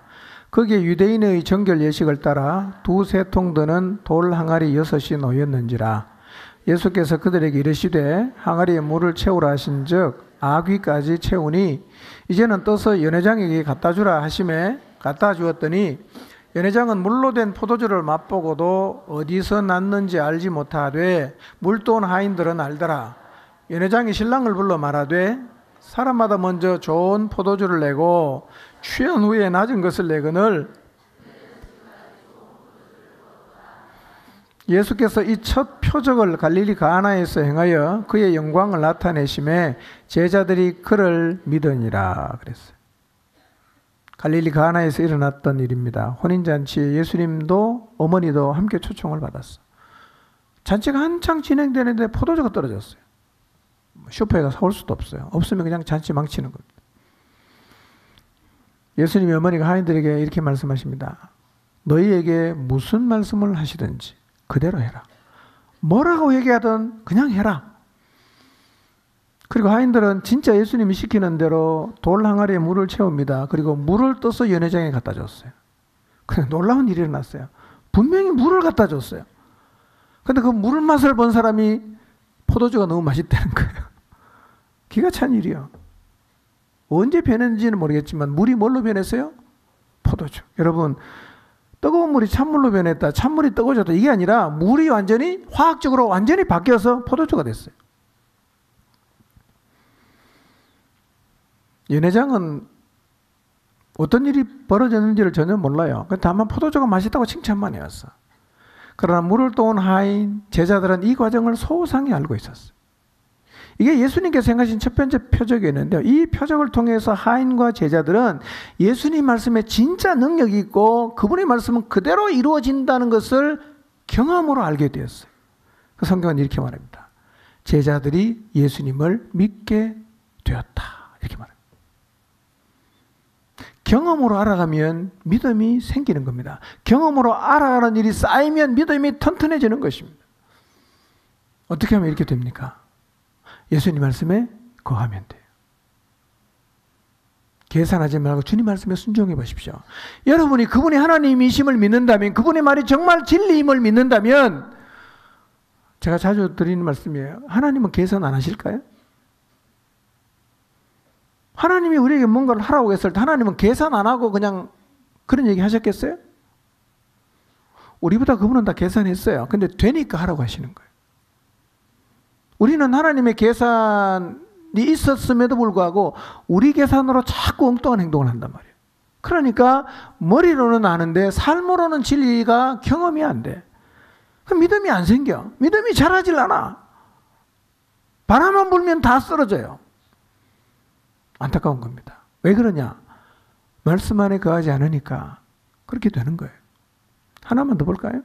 거기에 유대인의 정결 예식을 따라 두세 통 드는 돌 항아리 6이 놓였는지라. 예수께서 그들에게 이르시되 항아리에 물을 채우라 하신즉 아귀까지 채우니 이제는 떠서 연회장에게 갖다 주라 하심에 갖다 주었더니 연회장은 물로 된 포도주를 맛보고도 어디서 났는지 알지 못하되 물도온 하인들은 알더라. 연회장이 신랑을 불러 말하되 사람마다 먼저 좋은 포도주를 내고 취한 후에 낮은 것을 내거늘 예수께서 이 첫 표적을 갈릴리 가나에서 행하여 그의 영광을 나타내심에 제자들이 그를 믿으니라 그랬어요. 갈릴리 가나에서 일어났던 일입니다. 혼인잔치에 예수님도 어머니도 함께 초청을 받았어. 잔치가 한창 진행되는데 포도주가 떨어졌어요. 슈퍼에 가서 사올 수도 없어요. 없으면 그냥 잔치 망치는 겁니다. 예수님의 어머니가 하인들에게 이렇게 말씀하십니다. 너희에게 무슨 말씀을 하시든지 그대로 해라. 뭐라고 얘기하든 그냥 해라. 그리고 하인들은 진짜 예수님이 시키는 대로 돌 항아리에 물을 채웁니다. 그리고 물을 떠서 연회장에 갖다 줬어요. 그냥 놀라운 일이 일어났어요. 분명히 물을 갖다 줬어요. 근데 그 물 맛을 본 사람이 포도주가 너무 맛있다는 거예요. 기가 찬 일이요. 언제 변했는지는 모르겠지만 물이 뭘로 변했어요? 포도주. 여러분 뜨거운 물이 찬물로 변했다. 찬물이 뜨거워졌다. 이게 아니라 물이 완전히 화학적으로 완전히 바뀌어서 포도주가 됐어요. 연회장은 어떤 일이 벌어졌는지를 전혀 몰라요. 다만 포도주가 맛있다고 칭찬만 해왔어. 그러나 물을 떠온 하인 제자들은 이 과정을 소상히 알고 있었어요. 이게 예수님께서 행하신 첫 번째 표적이었는데요. 이 표적을 통해서 하인과 제자들은 예수님 말씀에 진짜 능력이 있고 그분의 말씀은 그대로 이루어진다는 것을 경험으로 알게 되었어요. 그 성경은 이렇게 말합니다. 제자들이 예수님을 믿게 되었다. 이렇게 말합니다. 경험으로 알아가면 믿음이 생기는 겁니다. 경험으로 알아가는 일이 쌓이면 믿음이 튼튼해지는 것입니다. 어떻게 하면 이렇게 됩니까? 예수님 말씀에 거하면 돼요. 계산하지 말고 주님 말씀에 순종해 보십시오. 여러분이 그분이 하나님이심을 믿는다면, 그분의 말이 정말 진리임을 믿는다면, 제가 자주 드리는 말씀이에요. 하나님은 계산 안 하실까요? 하나님이 우리에게 뭔가를 하라고 했을 때 하나님은 계산 안 하고 그냥 그런 얘기 하셨겠어요? 우리보다 그분은 다 계산했어요. 근데 되니까 하라고 하시는 거예요. 우리는 하나님의 계산이 있었음에도 불구하고 우리 계산으로 자꾸 엉뚱한 행동을 한단 말이에요. 그러니까 머리로는 아는데 삶으로는 진리가 경험이 안 돼. 그럼 믿음이 안 생겨. 믿음이 자라질 않아. 바람만 불면 다 쓰러져요. 안타까운 겁니다. 왜 그러냐? 말씀 안에 거하지 않으니까. 그렇게 되는 거예요. 하나만 더 볼까요?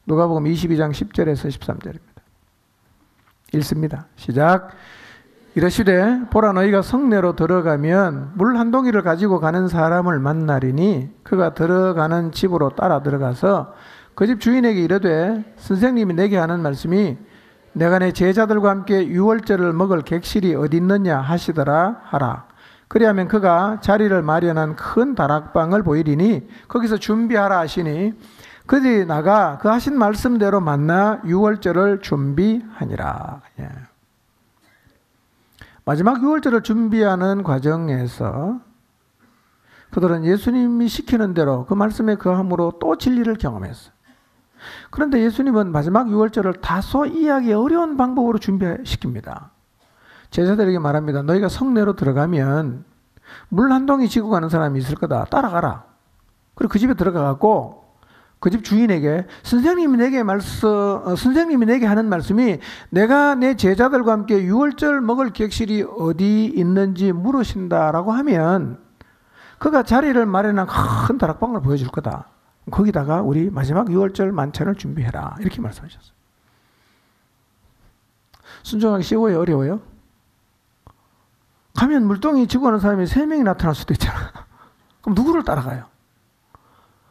누가복음 22장 10절에서 13절입니다. 읽습니다. 시작. 이르시되 보라 너희가 성내로 들어가면 물 한 동이를 가지고 가는 사람을 만나리니 그가 들어가는 집으로 따라 들어가서 그 집 주인에게 이르되 선생님이 내게 하는 말씀이 내가 내 제자들과 함께 유월절을 먹을 객실이 어디 있느냐 하시더라 하라. 그리하면 그가 자리를 마련한 큰 다락방을 보이리니 거기서 준비하라 하시니 그들이 나가 그 하신 말씀대로 만나 유월절을 준비하니라. 예. 마지막 유월절을 준비하는 과정에서 그들은 예수님이 시키는 대로 그 말씀에 거함으로 또 진리를 경험했어요. 그런데 예수님은 마지막 유월절을 다소 이해하기 어려운 방법으로 준비시킵니다. 제자들에게 말합니다. 너희가 성내로 들어가면 물 한 동이 지고 가는 사람이 있을 거다. 따라가라. 그리고 그 집에 들어가갖고 그 집 주인에게 선생님이 내게 하는 말씀이 내가 내 제자들과 함께 유월절 먹을 객실이 어디 있는지 물으신다라고 하면 그가 자리를 마련한 큰 다락방을 보여줄 거다. 거기다가 우리 마지막 유월절 만찬을 준비해라. 이렇게 말씀하셨어요. 순종하기 쉬워요? 어려워요? 가면 물동이 지고 가는 사람이 3명이 나타날 수도 있잖아. 그럼 누구를 따라가요?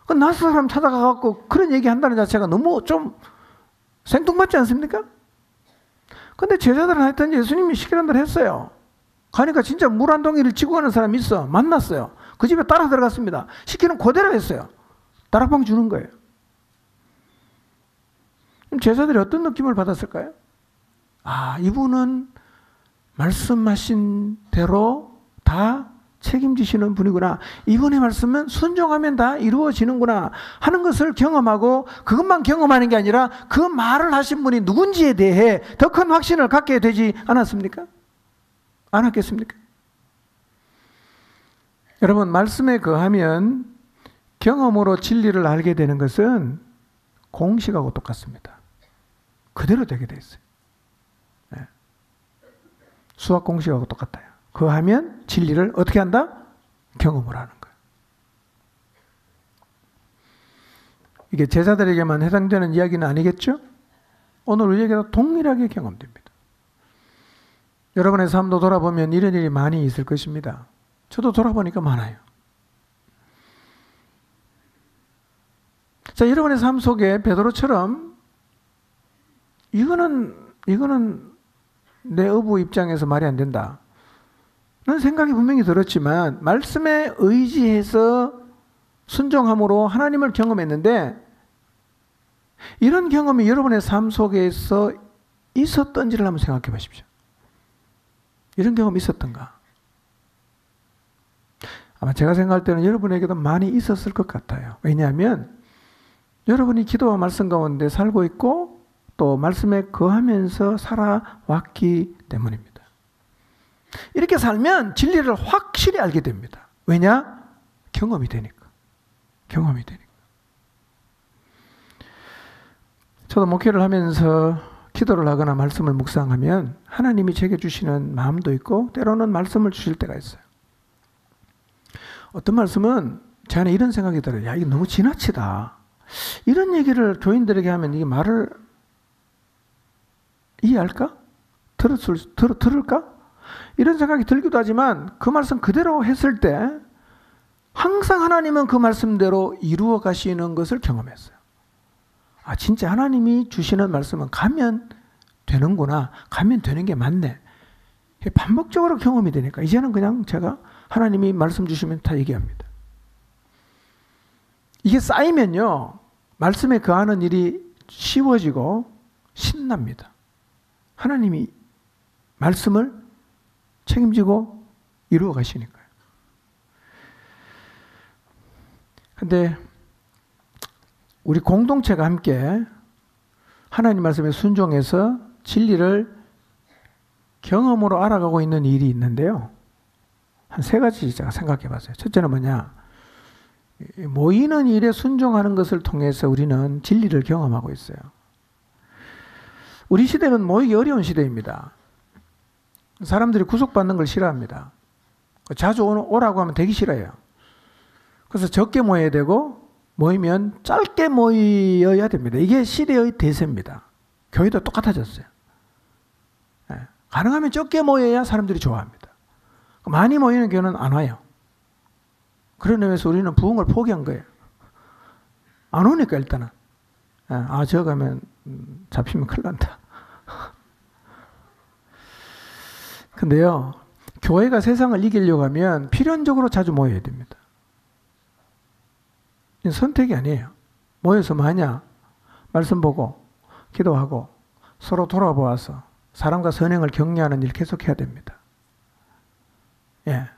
그 낯선 사람 찾아가갖고 그런 얘기 한다는 자체가 너무 좀 생뚱맞지 않습니까? 근데 제자들은 하여튼 예수님이 시키는 대로 했어요. 가니까 진짜 물 한 동이를 지고 가는 사람이 있어. 만났어요. 그 집에 따라 들어갔습니다. 시키는 그대로 했어요. 다락방 주는 거예요. 그럼 제자들이 어떤 느낌을 받았을까요? 아, 이분은 말씀하신 대로 다 책임지시는 분이구나. 이분의 말씀은 순종하면 다 이루어지는구나 하는 것을 경험하고 그것만 경험하는 게 아니라 그 말을 하신 분이 누군지에 대해 더 큰 확신을 갖게 되지 않았습니까? 않았겠습니까? 여러분, 말씀에 거하면 경험으로 진리를 알게 되는 것은 공식하고 똑같습니다. 그대로 되게 돼 있어요. 네. 수학 공식하고 똑같아요. 거하면 진리를 어떻게 한다? 경험을 하는 거예요. 이게 제자들에게만 해당되는 이야기는 아니겠죠? 오늘 우리에게도 동일하게 경험됩니다. 여러분의 삶도 돌아보면 이런 일이 많이 있을 것입니다. 저도 돌아보니까 많아요. 자, 여러분의 삶 속에 베드로처럼 이거는 내 어부 입장에서 말이 안 된다 는 생각이 분명히 들었지만 말씀에 의지해서 순종함으로 하나님을 경험했는데 이런 경험이 여러분의 삶 속에서 있었던지를 한번 생각해 보십시오. 이런 경험이 있었던가? 아마 제가 생각할 때는 여러분에게도 많이 있었을 것 같아요. 왜냐하면 여러분이 기도와 말씀 가운데 살고 있고 또 말씀에 거하면서 살아왔기 때문입니다. 이렇게 살면 진리를 확실히 알게 됩니다. 왜냐? 경험이 되니까. 경험이 되니까. 저도 목회를 하면서 기도를 하거나 말씀을 묵상하면 하나님이 제게 주시는 마음도 있고 때로는 말씀을 주실 때가 있어요. 어떤 말씀은 제 안에 이런 생각이 들어요. 야, 이거 너무 지나치다. 이런 얘기를 교인들에게 하면 이게 말을 이해할까? 들을까? 이런 생각이 들기도 하지만 그 말씀 그대로 했을 때 항상 하나님은 그 말씀대로 이루어 가시는 것을 경험했어요. 아, 진짜 하나님이 주시는 말씀은 가면 되는구나. 가면 되는 게 맞네. 반복적으로 경험이 되니까 이제는 그냥 제가 하나님이 말씀 주시면 다 얘기합니다. 이게 쌓이면요, 말씀에 거하는 일이 쉬워지고 신납니다. 하나님이 말씀을 책임지고 이루어 가시니까요. 근데 우리 공동체가 함께 하나님 말씀에 순종해서 진리를 경험으로 알아가고 있는 일이 있는데요. 한 3가지 제가 생각해 봤어요. 첫째는 뭐냐? 모이는 일에 순종하는 것을 통해서 우리는 진리를 경험하고 있어요. 우리 시대는 모이기 어려운 시대입니다. 사람들이 구속받는 걸 싫어합니다. 자주 오라고 하면 되기 싫어요. 그래서 적게 모여야 되고 모이면 짧게 모여야 됩니다. 이게 시대의 대세입니다. 교회도 똑같아졌어요. 가능하면 적게 모여야 사람들이 좋아합니다. 많이 모이는 교회는 안 와요. 그런 의미에서 우리는 부흥을 포기한 거예요. 안 오니까 일단은. 저 가면 잡히면 큰일 난다. 근데요, 교회가 세상을 이기려고 하면 필연적으로 자주 모여야 됩니다. 선택이 아니에요. 모여서 마냐 말씀 보고 기도하고 서로 돌아보아서 사람과 선행을 격려하는 일 계속해야 됩니다. 예,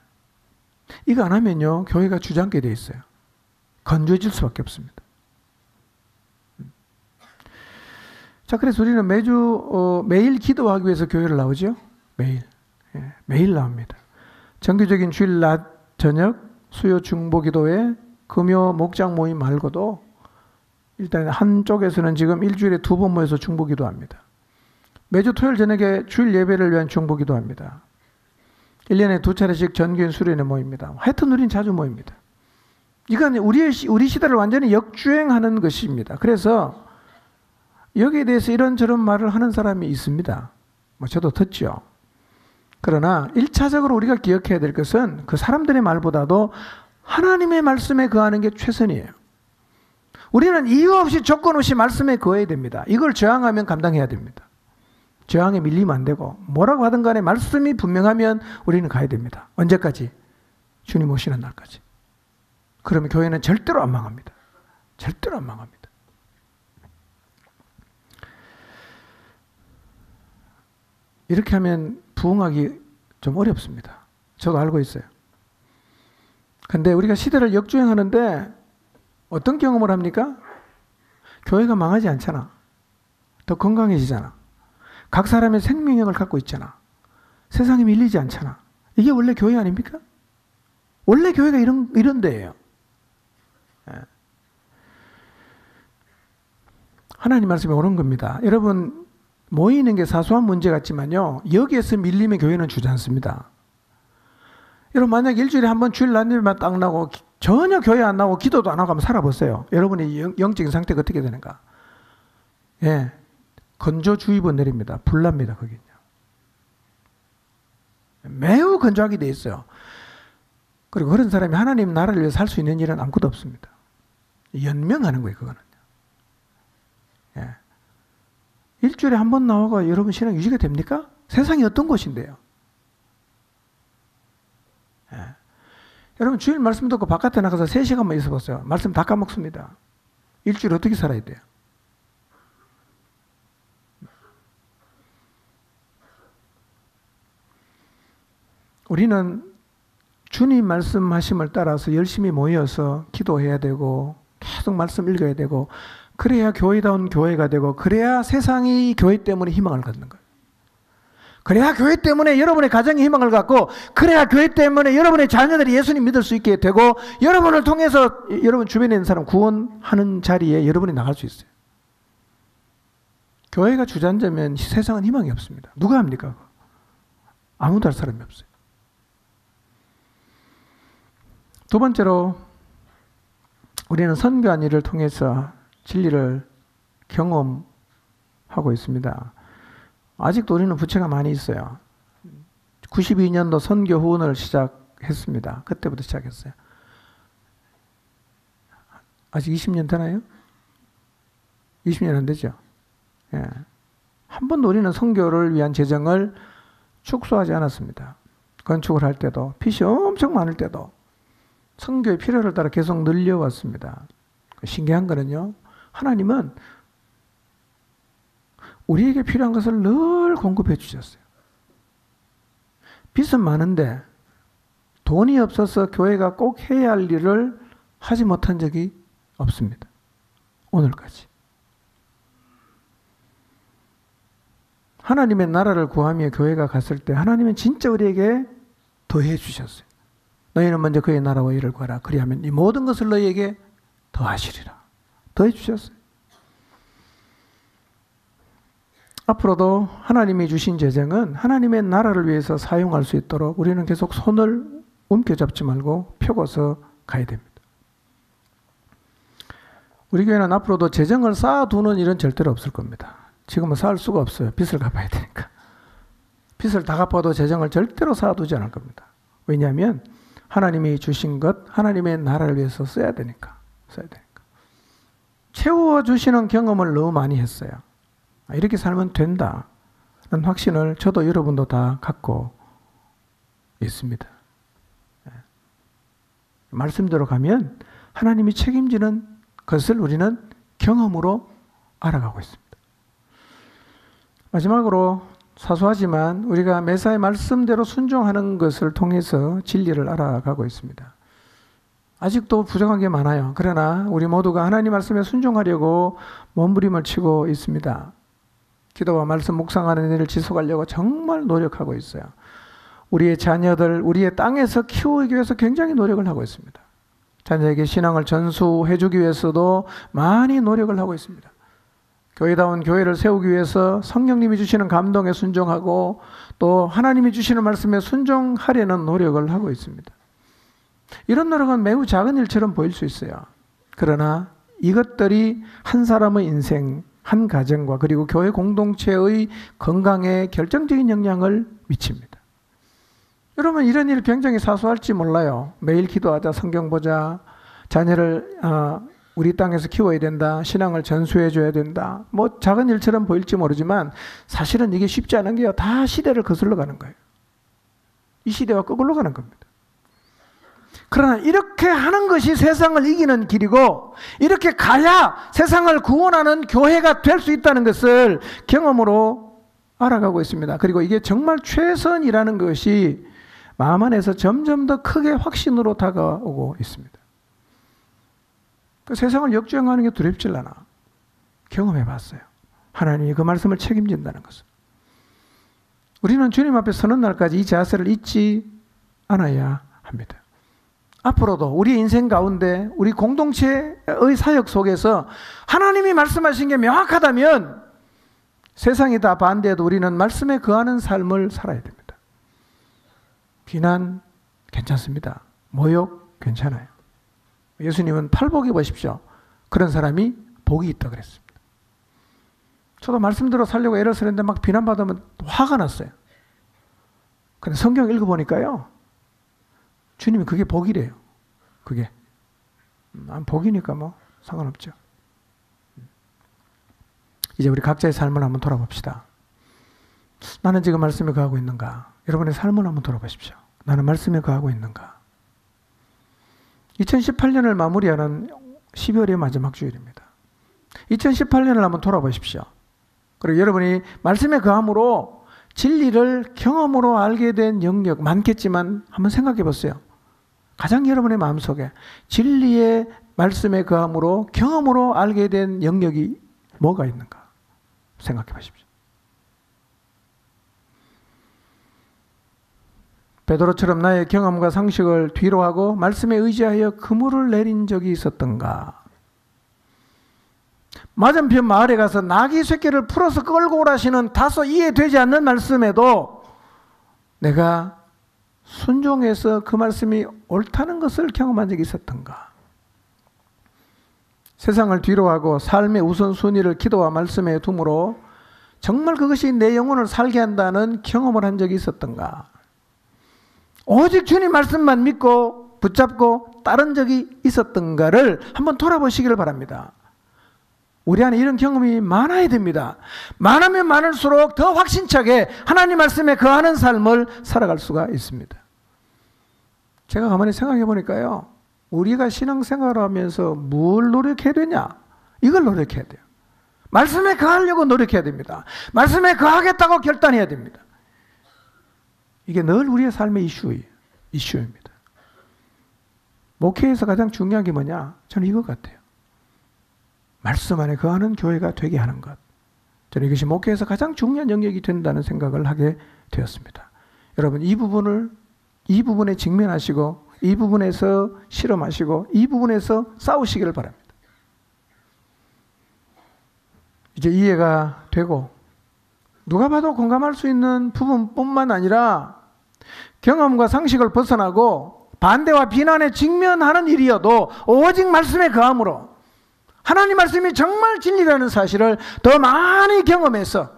이거 안 하면요 교회가 주저앉게 돼 있어요. 건조해질 수밖에 없습니다. 자, 그래서 우리는 매일 기도하기 위해서 교회를 나오죠. 매일. 예, 매일 나옵니다. 정기적인 주일 낮 저녁 수요 중보 기도회 금요 목장 모임 말고도 일단 한쪽에서는 지금 일주일에 2번 모여서 중보 기도합니다. 매주 토요일 저녁에 주일 예배를 위한 중보 기도합니다. 1년에 2차례씩 전교인 수련회 모입니다. 하여튼 우리는 자주 모입니다. 이건 우리 시대를 완전히 역주행하는 것입니다. 그래서 여기에 대해서 이런저런 말을 하는 사람이 있습니다. 저도 듣죠. 그러나 1차적으로 우리가 기억해야 될 것은 그 사람들의 말보다도 하나님의 말씀에 거하는 게 최선이에요. 우리는 이유 없이 조건 없이 말씀에 거해야 됩니다. 이걸 저항하면 감당해야 됩니다. 저항에 밀리면 안 되고 뭐라고 하든 간에 말씀이 분명하면 우리는 가야 됩니다. 언제까지? 주님 오시는 날까지. 그러면 교회는 절대로 안 망합니다. 절대로 안 망합니다. 이렇게 하면 부흥하기 좀 어렵습니다. 저도 알고 있어요. 근데 우리가 시대를 역주행하는데 어떤 경험을 합니까? 교회가 망하지 않잖아. 더 건강해지잖아. 각 사람의 생명력을 갖고 있잖아. 세상에 밀리지 않잖아. 이게 원래 교회 아닙니까? 원래 교회가 이런 데예요. 하나님 말씀이 옳은 겁니다. 여러분, 모이는 게 사소한 문제 같지만요, 여기에서 밀리면 교회는 주저앉습니다. 여러분, 만약 일주일에 한 번 주일 낮에만 딱 나고 전혀 교회 안 나오고 기도도 안 하고 한번 살아보세요. 여러분의 영적인 상태가 어떻게 되는가? 예, 건조주의보 내립니다. 불납니다. 거기는요. 매우 건조하게 돼 있어요. 그리고 그런 사람이 하나님 나라를 위해서 살 수 있는 일은 아무것도 없습니다. 연명하는 거예요. 그거는. 예. 일주일에 한 번 나와가 여러분 신앙 유지가 됩니까? 세상이 어떤 곳인데요? 예. 여러분 주일 말씀 듣고 바깥에 나가서 3시간만 있어 보세요. 말씀 다 까먹습니다. 일주일 어떻게 살아야 돼요? 우리는 주님 말씀하심을 따라서 열심히 모여서 기도해야 되고 계속 말씀 읽어야 되고 그래야 교회다운 교회가 되고 그래야 세상이 교회 때문에 희망을 갖는 거예요. 그래야 교회 때문에 여러분의 가정이 희망을 갖고 그래야 교회 때문에 여러분의 자녀들이 예수님 믿을 수 있게 되고 여러분을 통해서 여러분 주변에 있는 사람 구원하는 자리에 여러분이 나갈 수 있어요. 교회가 주저앉으면 세상은 희망이 없습니다. 누가 합니까? 아무도 할 사람이 없어요. 두 번째로 우리는 선교한 일을 통해서 진리를 경험하고 있습니다. 아직도 우리는 부채가 많이 있어요. 92년도 선교 후원을 시작했습니다. 그때부터 시작했어요. 아직 20년 되나요? 20년 안 되죠. 예. 한 번도 우리는 선교를 위한 재정을 축소하지 않았습니다. 건축을 할 때도 빚이 엄청 많을 때도 선교의 필요를 따라 계속 늘려왔습니다. 신기한 거는요, 하나님은 우리에게 필요한 것을 늘 공급해 주셨어요. 빚은 많은데 돈이 없어서 교회가 꼭 해야 할 일을 하지 못한 적이 없습니다. 오늘까지. 하나님의 나라를 구하며 교회가 갔을 때 하나님은 진짜 우리에게 더해 주셨어요. 너희는 먼저 그의 나라와 의를 구하라. 그리하면 이 모든 것을 너희에게 더하시리라. 더해 주셨어요. 앞으로도 하나님이 주신 재정은 하나님의 나라를 위해서 사용할 수 있도록 우리는 계속 손을 움켜잡지 말고 펴고서 가야 됩니다. 우리 교회는 앞으로도 재정을 쌓아두는 일은 절대로 없을 겁니다. 지금은 쌓을 수가 없어요. 빚을 갚아야 되니까. 빚을 다 갚아도 재정을 절대로 쌓아두지 않을 겁니다. 왜냐하면 하나님이 주신 것, 하나님의 나라를 위해서 써야 되니까. 채워주시는 경험을 너무 많이 했어요. 이렇게 살면 된다. 라는 확신을 저도 여러분도 다 갖고 있습니다. 말씀대로 가면 하나님이 책임지는 것을 우리는 경험으로 알아가고 있습니다. 마지막으로 사소하지만 우리가 매사의 말씀대로 순종하는 것을 통해서 진리를 알아가고 있습니다. 아직도 부족한 게 많아요. 그러나 우리 모두가 하나님 말씀에 순종하려고 몸부림을 치고 있습니다. 기도와 말씀 묵상하는 일을 지속하려고 정말 노력하고 있어요. 우리의 자녀들, 우리의 땅에서 키우기 위해서 굉장히 노력을 하고 있습니다. 자녀에게 신앙을 전수해 주기 위해서도 많이 노력을 하고 있습니다. 교회다운 교회를 세우기 위해서 성령님이 주시는 감동에 순종하고 또 하나님이 주시는 말씀에 순종하려는 노력을 하고 있습니다. 이런 노력은 매우 작은 일처럼 보일 수 있어요. 그러나 이것들이 한 사람의 인생, 한 가정과 그리고 교회 공동체의 건강에 결정적인 영향을 미칩니다. 여러분, 이런 일 굉장히 사소할지 몰라요. 매일 기도하자, 성경 보자, 자녀를 우리 땅에서 키워야 된다, 신앙을 전수해 줘야 된다. 뭐 작은 일처럼 보일지 모르지만 사실은 이게 쉽지 않은 게요. 다 시대를 거슬러 가는 거예요. 이 시대와 거꾸로 가는 겁니다. 그러나 이렇게 하는 것이 세상을 이기는 길이고 이렇게 가야 세상을 구원하는 교회가 될 수 있다는 것을 경험으로 알아가고 있습니다. 그리고 이게 정말 최선이라는 것이 마음 안에서 점점 더 크게 확신으로 다가오고 있습니다. 그 세상을 역주행하는 게 두렵질 않아. 경험해 봤어요. 하나님이 그 말씀을 책임진다는 것을. 우리는 주님 앞에 서는 날까지 이 자세를 잊지 않아야 합니다. 앞으로도 우리 인생 가운데 우리 공동체의 사역 속에서 하나님이 말씀하신 게 명확하다면 세상이 다 반대해도 우리는 말씀에 거하는 삶을 살아야 됩니다. 비난 괜찮습니다. 모욕 괜찮아요. 예수님은 팔복 입으십시오. 그런 사람이 복이 있다 그랬습니다. 저도 말씀대로 살려고 애를 쓰는데 막 비난받으면 화가 났어요. 근데 성경 읽어보니까요. 주님이 그게 복이래요. 그게. 복이니까 뭐 상관없죠. 이제 우리 각자의 삶을 한번 돌아봅시다. 나는 지금 말씀에 거하고 있는가? 여러분의 삶을 한번 돌아보십시오. 나는 말씀에 거하고 있는가? 2018년을 마무리하는 12월의 마지막 주일입니다. 2018년을 한번 돌아보십시오. 그리고 여러분이 말씀에 거함으로 진리를 경험으로 알게 된 영역 많겠지만 한번 생각해 보세요. 가장 여러분의 마음속에 진리의 말씀에 거함으로 경험으로 알게 된 영역이 뭐가 있는가? 생각해 보십시오. 베드로처럼 나의 경험과 상식을 뒤로 하고 말씀에 의지하여 그물을 내린 적이 있었던가? 맞은편 마을에 가서 나귀 새끼를 풀어서 끌고 오라시는 다소 이해되지 않는 말씀에도 내가 순종해서 그 말씀이 옳다는 것을 경험한 적이 있었던가? 세상을 뒤로 하고 삶의 우선순위를 기도와 말씀에 두므로 정말 그것이 내 영혼을 살게 한다는 경험을 한 적이 있었던가? 오직 주님 말씀만 믿고 붙잡고 따른 적이 있었던가를 한번 돌아보시기를 바랍니다. 우리 안에 이런 경험이 많아야 됩니다. 많으면 많을수록 더 확신차게 하나님 말씀에 거하는 삶을 살아갈 수가 있습니다. 제가 가만히 생각해 보니까요. 우리가 신앙생활을 하면서 뭘 노력해야 되냐? 이걸 노력해야 돼요. 말씀에 거하려고 노력해야 됩니다. 말씀에 거하겠다고 결단해야 됩니다. 이게 늘 우리의 삶의 이슈입니다. 목회에서 가장 중요한 게 뭐냐? 저는 이것 같아요. 말씀 안에 거하는 교회가 되게 하는 것. 저는 이것이 목회에서 가장 중요한 영역이 된다는 생각을 하게 되었습니다. 여러분, 이 부분에 직면하시고 이 부분에서 실험하시고 이 부분에서 싸우시기를 바랍니다. 이제 이해가 되고 누가 봐도 공감할 수 있는 부분뿐만 아니라 경험과 상식을 벗어나고 반대와 비난에 직면하는 일이어도 오직 말씀에 거함으로 하나님 말씀이 정말 진리라는 사실을 더 많이 경험해서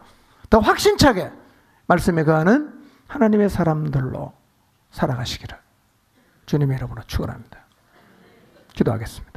더 확신차게 말씀에 거하는 하나님의 사람들로 살아가시기를 주님의 이름으로 축원합니다. 기도하겠습니다.